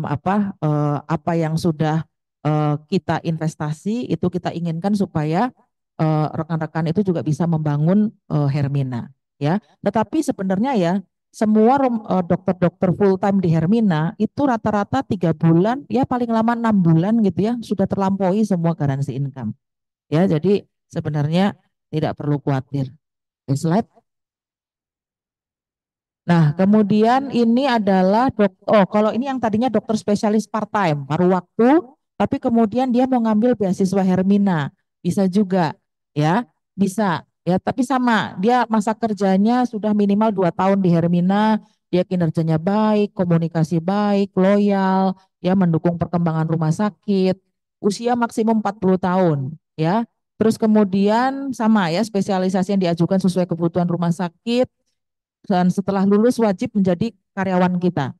Apa yang sudah kita investasi itu kita inginkan supaya rekan-rekan itu juga bisa membangun Hermina, ya. Tetapi sebenarnya ya semua dokter-dokter full time di Hermina itu rata-rata 3 bulan, ya paling lama 6 bulan gitu ya, sudah terlampaui semua garansi income, ya. Jadi sebenarnya tidak perlu khawatir. Slide. Nah, kemudian ini adalah kalau ini yang tadinya dokter spesialis part-time, paruh waktu, tapi kemudian dia mau ngambil beasiswa Hermina, bisa juga, ya, bisa, ya, tapi sama, dia masa kerjanya sudah minimal 2 tahun di Hermina, dia kinerjanya baik, komunikasi baik, loyal, ya, mendukung perkembangan rumah sakit, usia maksimum 40 tahun, ya, terus kemudian sama ya, spesialisasi yang diajukan sesuai kebutuhan rumah sakit, dan setelah lulus wajib menjadi karyawan kita.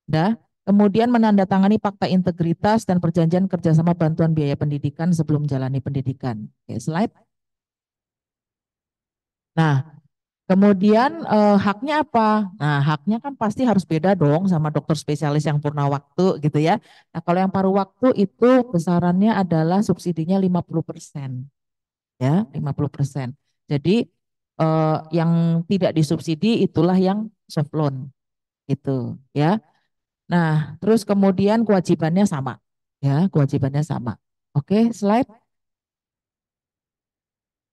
Dah. Kemudian menandatangani fakta integritas dan perjanjian kerjasama bantuan biaya pendidikan sebelum menjalani pendidikan. Oke, slide. Nah, kemudian haknya apa? Nah, haknya kan pasti harus beda dong sama dokter spesialis yang purna waktu gitu ya. Nah, kalau yang paruh waktu itu besarannya adalah subsidinya 50%. Ya, 50%. Jadi yang tidak disubsidi itulah yang soft loan gitu ya. Nah, terus kemudian kewajibannya sama. Ya, kewajibannya sama. Oke, slide.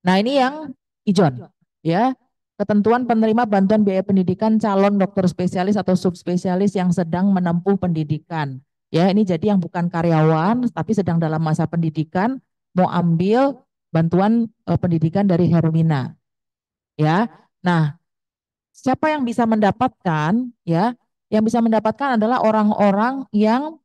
Nah, ini yang ijon. Ya, ketentuan penerima bantuan biaya pendidikan calon dokter spesialis atau subspesialis yang sedang menempuh pendidikan. Ya, ini jadi yang bukan karyawan tapi sedang dalam masa pendidikan mau ambil bantuan pendidikan dari Hermina. Ya. Nah, siapa yang bisa mendapatkan ya? Yang bisa mendapatkan adalah orang-orang yang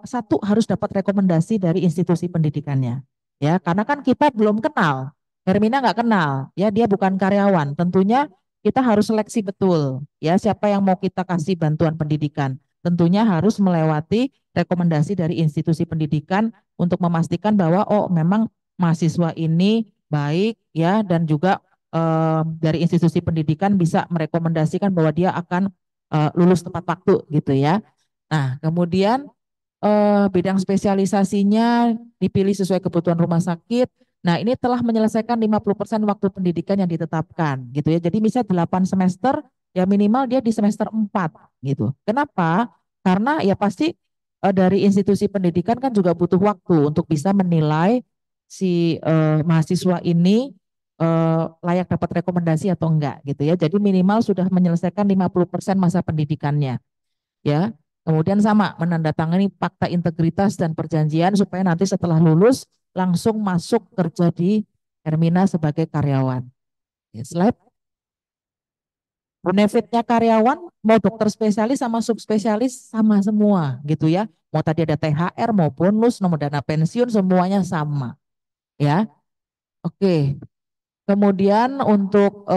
satu harus dapat rekomendasi dari institusi pendidikannya, ya, karena kan kita belum kenal, Hermina nggak kenal, ya, dia bukan karyawan, tentunya kita harus seleksi betul, ya, siapa yang mau kita kasih bantuan pendidikan, tentunya harus melewati rekomendasi dari institusi pendidikan untuk memastikan bahwa oh memang mahasiswa ini baik, ya, dan juga dari institusi pendidikan bisa merekomendasikan bahwa dia akan lulus tepat waktu gitu ya. Nah, kemudian bidang spesialisasinya dipilih sesuai kebutuhan rumah sakit. Nah, ini telah menyelesaikan 50% waktu pendidikan yang ditetapkan gitu ya. Jadi bisa 8 semester, ya minimal dia di semester 4 gitu. Kenapa? Karena ya pasti dari institusi pendidikan kan juga butuh waktu untuk bisa menilai si mahasiswa ini layak dapat rekomendasi atau enggak gitu ya. Jadi minimal sudah menyelesaikan 50% masa pendidikannya, ya. Kemudian sama menandatangani fakta integritas dan perjanjian supaya nanti setelah lulus langsung masuk kerja di Hermina sebagai karyawan. Ya, slide. Benefitnya karyawan mau dokter spesialis sama subspesialis sama semua gitu ya. Mau tadi ada THR mau bonus, nomor dana pensiun semuanya sama. Ya. Oke. Kemudian untuk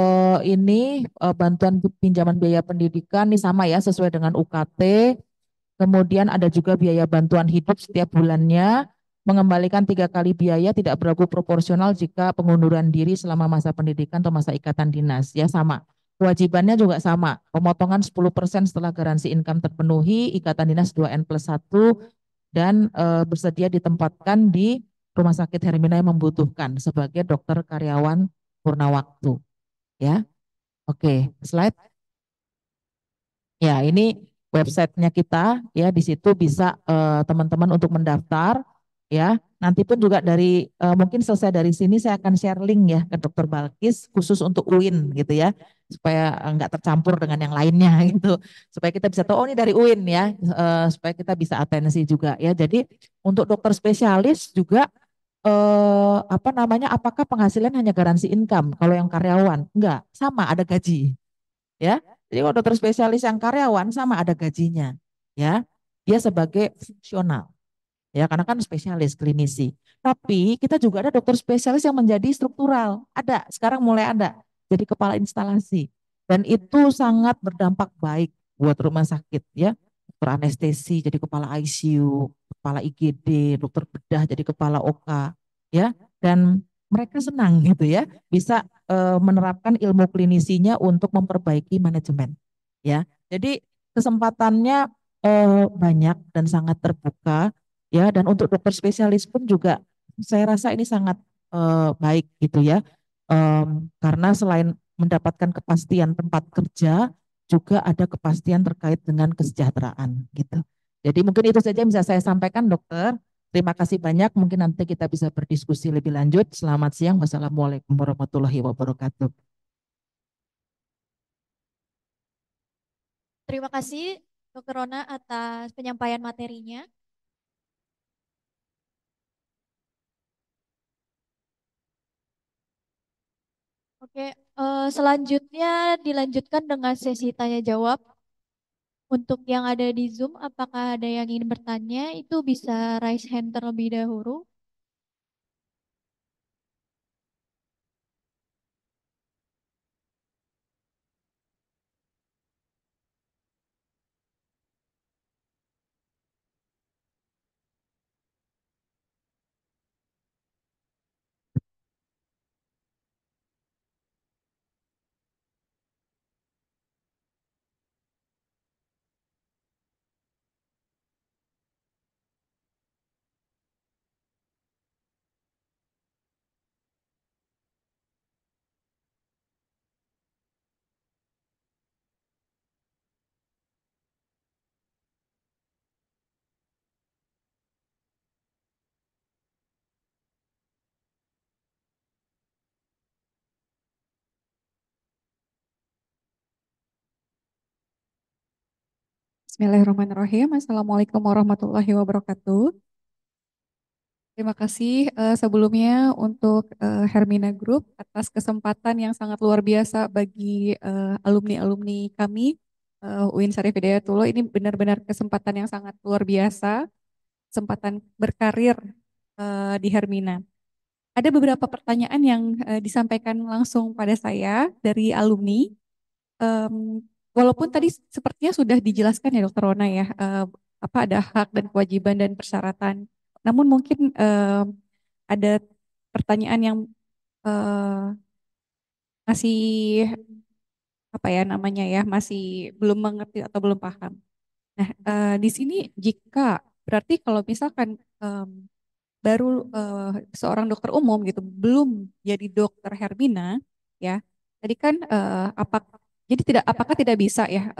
ini bantuan pinjaman biaya pendidikan ini sama ya sesuai dengan UKT. Kemudian ada juga biaya bantuan hidup setiap bulannya, mengembalikan 3 kali biaya tidak berlaku proporsional jika pengunduran diri selama masa pendidikan atau masa ikatan dinas. Ya sama, kewajibannya juga sama, pemotongan 10% setelah garansi income terpenuhi, ikatan dinas 2N+1, dan bersedia ditempatkan di rumah sakit Hermina yang membutuhkan sebagai dokter karyawan purna waktu. Ya, oke, slide. Ya, ini websitenya kita ya, di situ bisa teman-teman untuk mendaftar ya. Nanti pun juga dari mungkin selesai dari sini saya akan share link ya ke Dokter Balkis khusus untuk UIN gitu ya, supaya nggak tercampur dengan yang lainnya gitu. Supaya kita bisa tahu oh ini dari UIN ya, supaya kita bisa atensi juga ya. Jadi untuk dokter spesialis juga apa namanya? Apakah penghasilan hanya garansi income? Kalau yang karyawan enggak, sama ada gaji. Ya, jadi kalau dokter spesialis yang karyawan sama ada gajinya, ya. Dia sebagai fungsional, ya karena kan spesialis klinisi. Tapi kita juga ada dokter spesialis yang menjadi struktural, ada sekarang mulai ada jadi kepala instalasi, dan itu sangat berdampak baik buat rumah sakit, ya. Dokter anestesi jadi kepala ICU, kepala IGD, dokter bedah jadi kepala OK, ya. Dan mereka senang gitu ya, bisa menerapkan ilmu klinisinya untuk memperbaiki manajemen. Ya, jadi kesempatannya banyak dan sangat terbuka ya, dan untuk dokter spesialis pun juga saya rasa ini sangat baik gitu ya. Karena selain mendapatkan kepastian tempat kerja, juga ada kepastian terkait dengan kesejahteraan gitu. Jadi mungkin itu saja yang bisa saya sampaikan, dokter. Terima kasih banyak. Mungkin nanti kita bisa berdiskusi lebih lanjut. Selamat siang. Wassalamualaikum warahmatullahi wabarakatuh. Terima kasih Dr. Rona atas penyampaian materinya. Oke, selanjutnya dilanjutkan dengan sesi tanya jawab. Untuk yang ada di Zoom, apakah ada yang ingin bertanya? Itu bisa raise hand terlebih dahulu. Bismillahirrahmanirrahim. Assalamualaikum warahmatullahi wabarakatuh. Terima kasih sebelumnya untuk Hermina Group atas kesempatan yang sangat luar biasa bagi alumni-alumni kami UIN Syarif Hidayatullah. Ini benar-benar kesempatan yang sangat luar biasa, kesempatan berkarir di Hermina. Ada beberapa pertanyaan yang disampaikan langsung pada saya dari alumni. Walaupun tadi sepertinya sudah dijelaskan ya Dokter Rona ya, apa ada hak dan kewajiban dan persyaratan. Namun mungkin ada pertanyaan yang masih apa ya namanya ya, masih belum mengerti atau belum paham. Nah, di sini jika berarti kalau misalkan baru seorang dokter umum gitu, belum jadi dokter Hermina, ya. Tadi kan apa jadi tidak apakah tidak bisa ya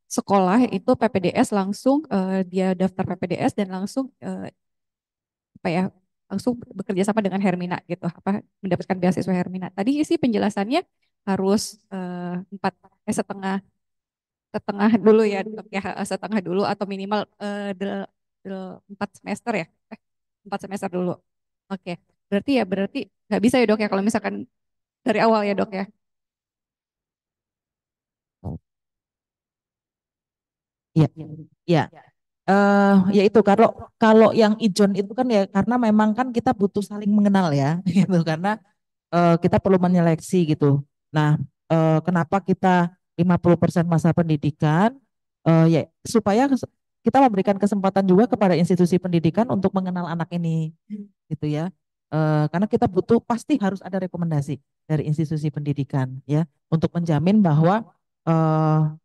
sekolah itu PPDS langsung dia daftar PPDS dan langsung apa ya langsung bekerja sama dengan Hermina gitu, apa mendapatkan beasiswa Hermina. Tadi sih penjelasannya harus empat setengah setengah dulu ya dok ya setengah dulu atau minimal 4 semester ya 4 semester dulu. Oke, berarti nggak bisa ya dok ya kalau misalkan dari awal ya dok ya. Iya, iya. Ya itu kalau kalau yang ijon itu kan ya karena memang kan kita butuh saling mengenal ya, gitu karena kita perlu menyeleksi gitu. Nah, kenapa kita 50% masa pendidikan ya supaya kita memberikan kesempatan juga kepada institusi pendidikan untuk mengenal anak ini gitu ya. Karena kita butuh pasti harus ada rekomendasi dari institusi pendidikan ya untuk menjamin bahwa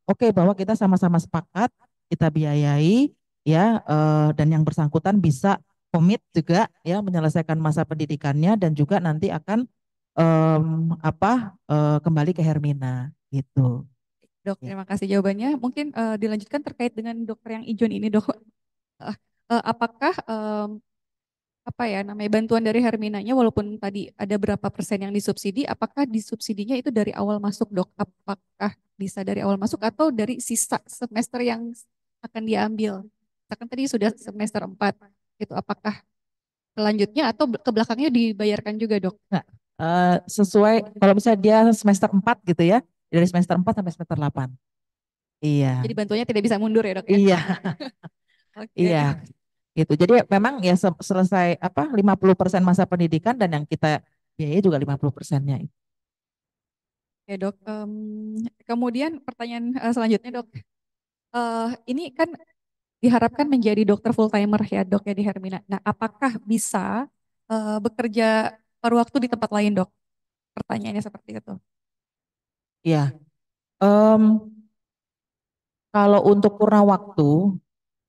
oke bahwa kita sama-sama sepakat kita biayai ya dan yang bersangkutan bisa komit juga ya menyelesaikan masa pendidikannya dan juga nanti akan kembali ke Hermina gitu. Dok, Ya. terima kasih jawabannya. Mungkin dilanjutkan terkait dengan dokter yang ijon ini dok. Apakah apa ya namanya bantuan dari Herminanya walaupun tadi ada berapa persen yang disubsidi, apakah disubsidinya itu dari awal masuk dok? Apakah bisa dari awal masuk atau dari sisa semester yang akan diambil? Misalkan tadi sudah semester 4, itu apakah selanjutnya atau ke belakangnya dibayarkan juga dok? Nah, sesuai kalau misalnya dia semester 4 gitu ya, dari semester 4 sampai semester 8. Iya. Jadi bantuannya tidak bisa mundur ya dok ya? Iya. Oke Iya. dok. Gitu. Jadi memang ya selesai 50% masa pendidikan dan yang kita biayai juga 50%-nya. Ya dok. Kemudian pertanyaan selanjutnya dok. Ini kan diharapkan menjadi dokter full timer ya dok ya di Hermina. Nah, apakah bisa bekerja paruh waktu di tempat lain, Dok? Pertanyaannya seperti itu. Ya, em, kalau untuk purna waktu,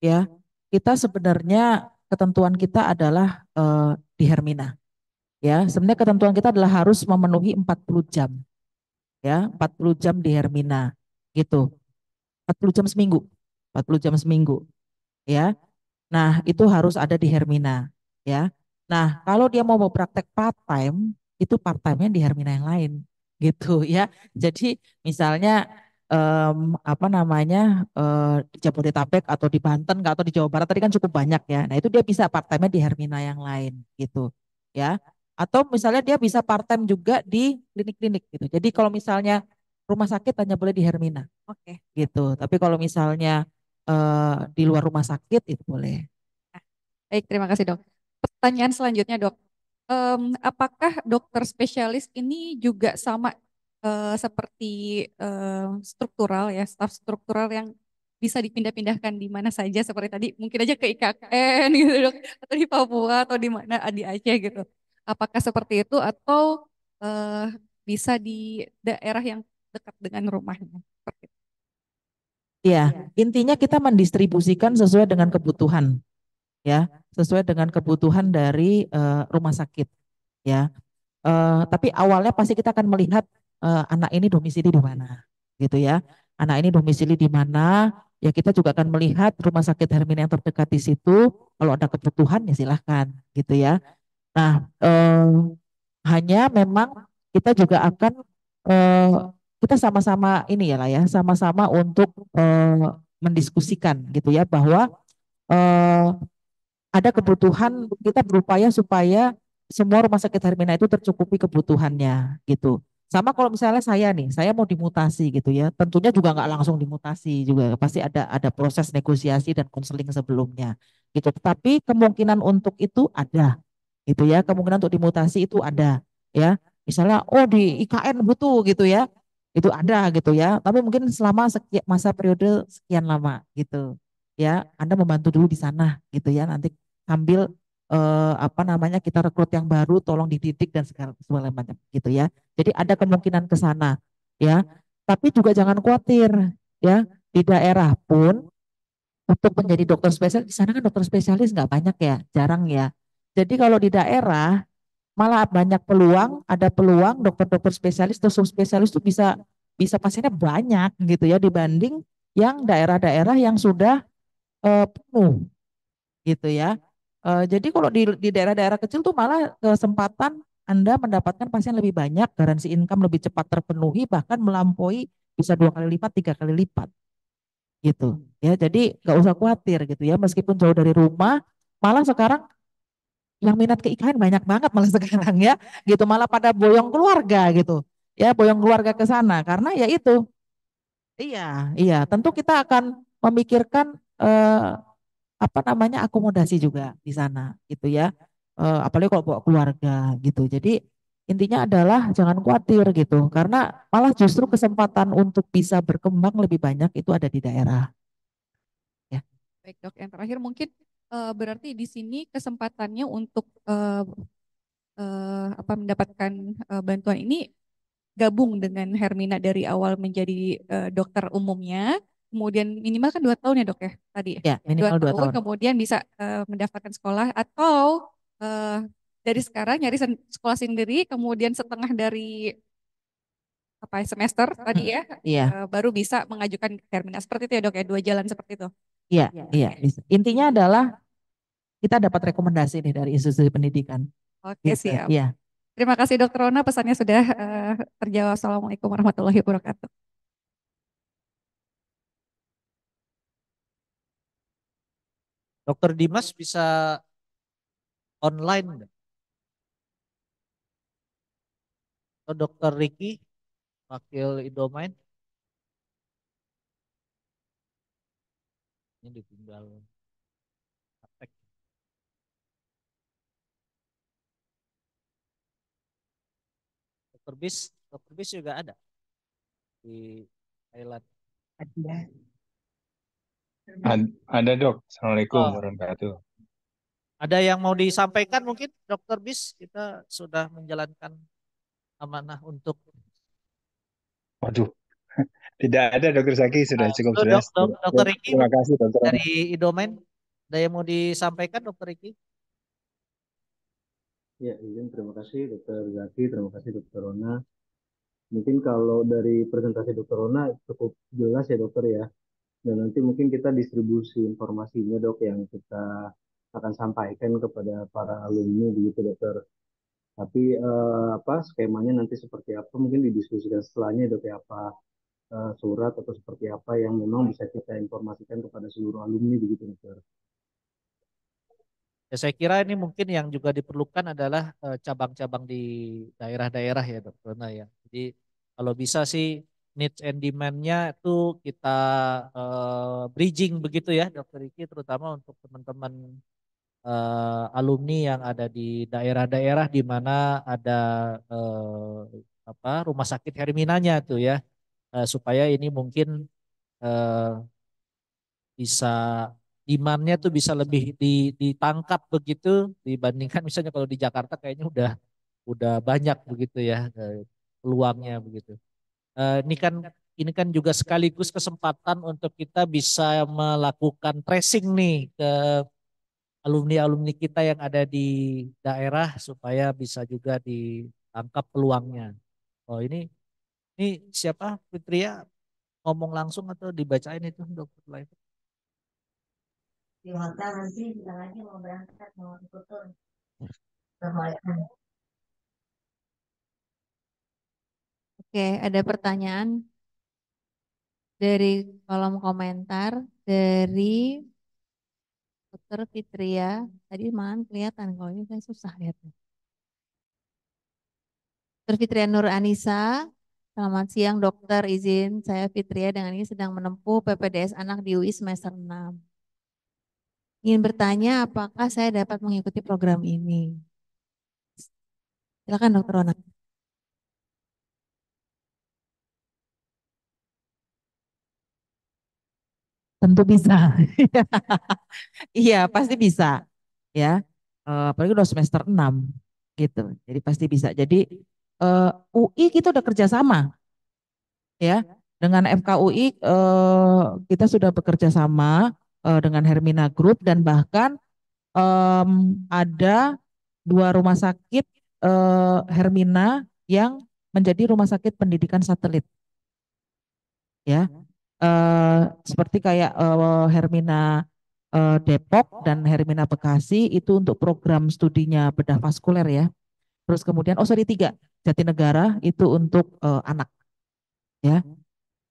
ya, kita sebenarnya ketentuan kita adalah di Hermina. Ya, sebenarnya ketentuan kita adalah harus memenuhi 40 jam. Ya, 40 jam di Hermina. Gitu. 40 jam seminggu. 40 jam seminggu. Ya. Nah, itu harus ada di Hermina, ya. Nah, kalau dia mau praktek part time, itu part time-nya di Hermina yang lain, gitu ya. Jadi misalnya apa namanya di Jabodetabek atau di Banten atau di Jawa Barat tadi kan cukup banyak ya. Nah, itu dia bisa part time-nya di Hermina yang lain, gitu ya. Atau misalnya dia bisa part time juga di klinik-klinik gitu. Jadi kalau misalnya rumah sakit hanya boleh di Hermina, Oke. gitu. Tapi kalau misalnya di luar rumah sakit itu boleh. Nah, baik, terima kasih, Dok. Pertanyaan selanjutnya, Dok. Apakah dokter spesialis ini juga sama seperti struktural ya, staf struktural yang bisa dipindah-pindahkan di mana saja seperti tadi, mungkin aja ke IKN gitu, Dok, atau di Papua atau di mana di Aceh gitu. Apakah seperti itu atau eh, bisa di daerah yang dekat dengan rumahnya? Seperti itu. Ya, intinya kita mendistribusikan sesuai dengan kebutuhan, ya, sesuai dengan kebutuhan dari rumah sakit, ya. Tapi awalnya pasti kita akan melihat anak ini domisili di mana, gitu ya. Anak ini domisili di mana, ya kita juga akan melihat rumah sakit Hermina yang terdekat di situ. Kalau ada kebutuhan ya silahkan, gitu ya. Nah, hanya memang kita juga akan eh, kita sama-sama ini ya lah ya, sama-sama untuk mendiskusikan gitu ya bahwa eh, ada kebutuhan kita berupaya supaya semua rumah sakit Hermina itu tercukupi kebutuhannya gitu. Sama kalau misalnya saya nih, saya mau dimutasi gitu ya, tentunya juga nggak langsung dimutasi juga, pasti ada proses negosiasi dan konseling sebelumnya gitu. Tetapi kemungkinan untuk itu ada, gitu ya, kemungkinan untuk dimutasi itu ada, ya. Misalnya, oh di IKN butuh gitu ya, itu ada gitu ya. Tapi mungkin selama sekian masa periode sekian lama gitu, ya. Anda membantu dulu di sana gitu ya, nanti sambil apa namanya kita rekrut yang baru, tolong dididik dan segala macam gitu ya. Jadi ada kemungkinan ke sana ya. Tapi juga jangan khawatir ya, di daerah pun untuk menjadi dokter spesialis di sana kan dokter spesialis nggak banyak ya, jarang ya. Jadi kalau di daerah malah banyak peluang, ada peluang dokter-dokter spesialis atau subspesialis itu bisa bisa pasiennya banyak gitu ya dibanding yang daerah-daerah yang sudah penuh gitu ya. Jadi kalau di daerah-daerah kecil tuh malah kesempatan Anda mendapatkan pasien lebih banyak, garansi income lebih cepat terpenuhi, bahkan melampaui bisa 2 kali lipat, 3 kali lipat gitu. Ya, jadi nggak usah khawatir gitu ya, meskipun jauh dari rumah, malah sekarang yang minat ke IKN banyak banget malah sekarang ya, gitu malah pada boyong keluarga gitu, ya boyong keluarga ke sana karena ya itu, iya, iya, tentu kita akan memikirkan apa namanya akomodasi juga di sana gitu ya. Apalagi kalau bawa keluarga gitu. Jadi intinya adalah jangan khawatir gitu karena malah justru kesempatan untuk bisa berkembang lebih banyak itu ada di daerah ya. Baik, Dok. Yang terakhir mungkin berarti di sini kesempatannya untuk apa mendapatkan bantuan ini gabung dengan Hermina dari awal menjadi dokter umumnya, kemudian minimal kan 2 tahun ya, Dok ya tadi ya, Ya, dua minimal dua tahun tahun. kemudian bisa mendaftarkan sekolah atau dari sekarang nyari sekolah sendiri, kemudian setengah dari apa semester tadi ya Iya, baru bisa mengajukan ke Hermina seperti itu ya, Dok ya, 2 jalan seperti itu. iya, iya, bisa. Intinya adalah kita dapat rekomendasi nih dari institusi pendidikan. Oke, Gitu. siap. Iya. Terima kasih Dokter Rona, pesannya sudah terjawab. Assalamualaikum warahmatullahi wabarakatuh. Dokter Dimas bisa online nggak? Atau Dokter Ricky, wakil Indomain, ini ditinggal praktek. Dokter Bis juga ada di Thailand. Ada dok. Assalamualaikum Oh, warahmatullahi wabarakatuh. Ada yang mau disampaikan mungkin Dokter Bis? Kita sudah menjalankan amanah untuk Waduh, tidak ada Dokter Zaki, sudah cukup jelas. Dokter Riki Terima mungkin kasih Dokter Ona. dari Idomen. Ada yang mau disampaikan Dokter Riki? Ya, izin terima kasih Dokter Zaki, terima kasih Dokter Rona. Mungkin kalau dari presentasi Dokter Rona cukup jelas ya dokter ya. Dan nanti mungkin kita distribusi informasinya dok yang kita akan sampaikan kepada para alumni begitu dokter. Tapi apa skemanya nanti seperti apa mungkin didiskusikan setelahnya dok ya apa surat atau seperti apa yang memang bisa kita informasikan kepada seluruh alumni begitu dokter. Ya, saya kira ini mungkin yang juga diperlukan adalah cabang-cabang di daerah-daerah ya Dokter Rona ya. Jadi kalau bisa sih needs and demand-nya itu kita bridging begitu ya Dokter Riki, terutama untuk teman-teman alumni yang ada di daerah-daerah di mana ada rumah sakit Herminanya tuh ya. Supaya ini mungkin eh, bisa demand-nya tuh bisa lebih ditangkap begitu dibandingkan misalnya kalau di Jakarta kayaknya udah banyak begitu ya peluangnya begitu. Ini kan juga sekaligus kesempatan untuk kita bisa melakukan tracing nih ke alumni-alumni kita yang ada di daerah supaya bisa juga ditangkap peluangnya. Oh ini siapa Fitria ngomong langsung atau dibacain itu Dokter Live? Di hotel nanti bentar lagi mau berangkat mau ikut tur ke Hawaiian. Oke, ada pertanyaan dari kolom komentar dari Dokter Fitria. Tadi malah kelihatan, kalau ini kan susah lihatnya. Dokter Fitria Nur Anissa, selamat siang dokter, izin saya Fitria dengan ini sedang menempuh PPDS anak di UI semester 6. Ingin bertanya apakah saya dapat mengikuti program ini? Silakan dokter Rona. Tentu bisa. Iya, pasti bisa. Ya. Apalagi udah semester 6 gitu. Jadi pasti bisa. Jadi UI kita udah kerjasama ya. Dengan FKUI kita sudah bekerja sama dengan Hermina Group dan bahkan ada 2 rumah sakit Hermina yang menjadi rumah sakit pendidikan satelit ya. Seperti kayak Hermina Depok dan Hermina Bekasi itu untuk program studinya bedah vaskuler ya. Terus kemudian sorry 3 Jatinegara itu untuk anak ya.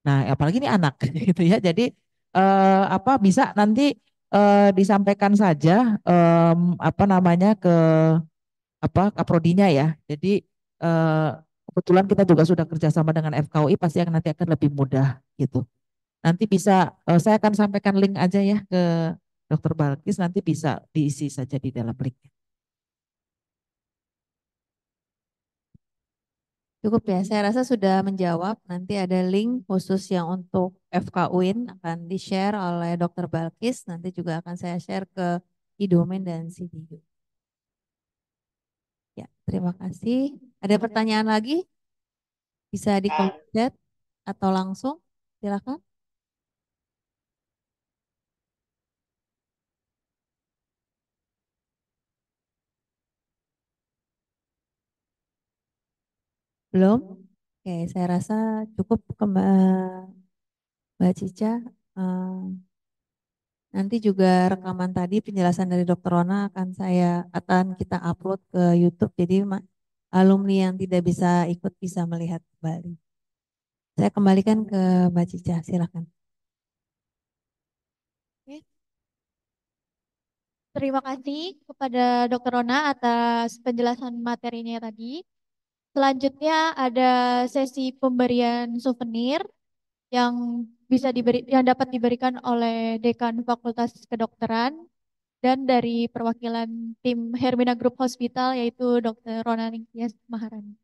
Nah apalagi ini anak gitu ya. Jadi apa bisa nanti disampaikan saja apa namanya ke kaprodinya ya. Jadi eh, kebetulan kita juga sudah kerjasama dengan FKUI pasti akan nanti akan lebih mudah gitu. Nanti bisa saya akan sampaikan link aja ya ke Dokter Balkis, nanti bisa diisi saja di dalam linknya. Cukup ya, saya rasa sudah menjawab. Nanti ada link khusus yang untuk FKUIN akan di-share oleh Dokter Balkis. Nanti juga akan saya share ke Idomen dan CDU. Ya, terima kasih. Ada pertanyaan lagi? Bisa di kolom chat atau langsung? Silakan. Belum? Oke, saya rasa cukup ke Mbak Cica. Nanti juga rekaman tadi penjelasan dari Dokter Rona akan kita upload ke YouTube. Jadi alumni yang tidak bisa ikut bisa melihat kembali. Saya kembalikan ke Mbak Cica, silakan. Oke. Terima kasih kepada Dokter Rona atas penjelasan materinya tadi. Selanjutnya ada sesi pemberian souvenir yang yang dapat diberikan oleh Dekan Fakultas Kedokteran dan dari perwakilan tim Hermina Group Hospital yaitu Dr. Rona Ningtyas Maharani.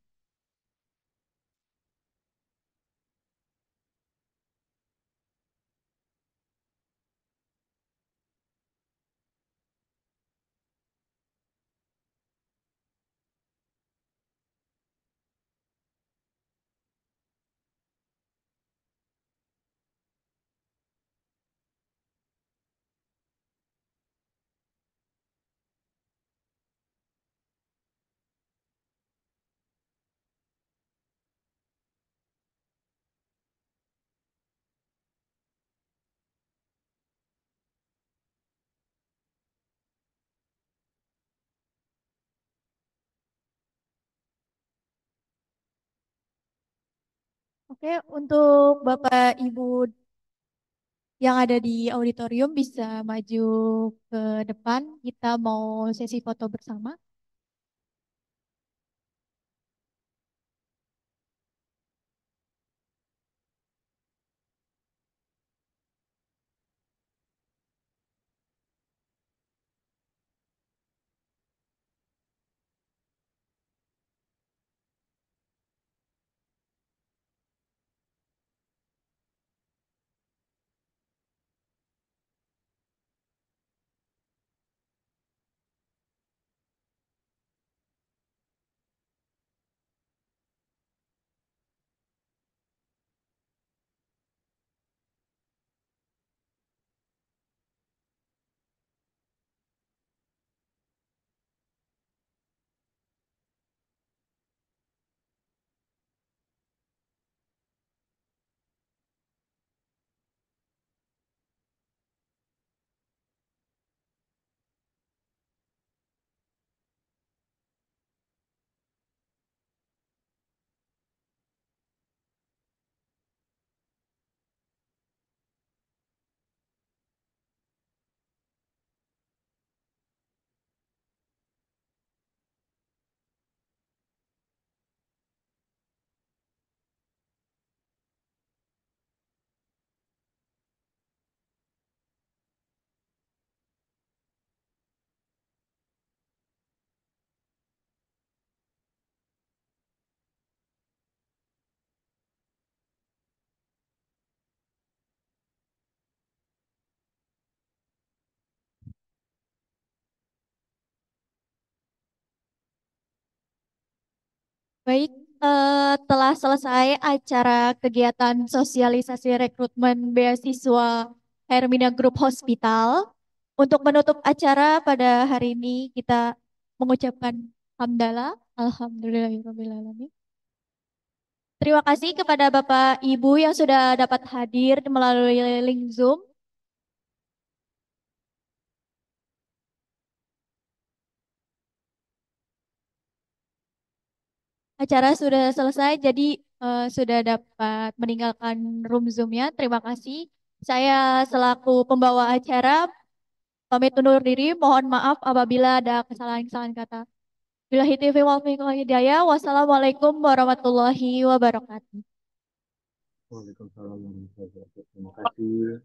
Oke, untuk Bapak Ibu yang ada di auditorium bisa maju ke depan. Kita mau sesi foto bersama. Baik, telah selesai acara kegiatan sosialisasi rekrutmen beasiswa Hermina Group Hospital. Untuk menutup acara pada hari ini kita mengucapkan hamdalah, alhamdulillahirrahmanirrahim. Terima kasih kepada Bapak Ibu yang sudah dapat hadir melalui link Zoom. Acara sudah selesai, jadi sudah dapat meninggalkan room Zoom-nya. Terima kasih. Saya selaku pembawa acara pamit undur diri. Mohon maaf apabila ada kesalahan-kesalahan kata. Billahi taufiq wal hidayah. Wassalamualaikum warahmatullahi wabarakatuh. Waalaikumsalam warahmatullahi wabarakatuh. Terima kasih.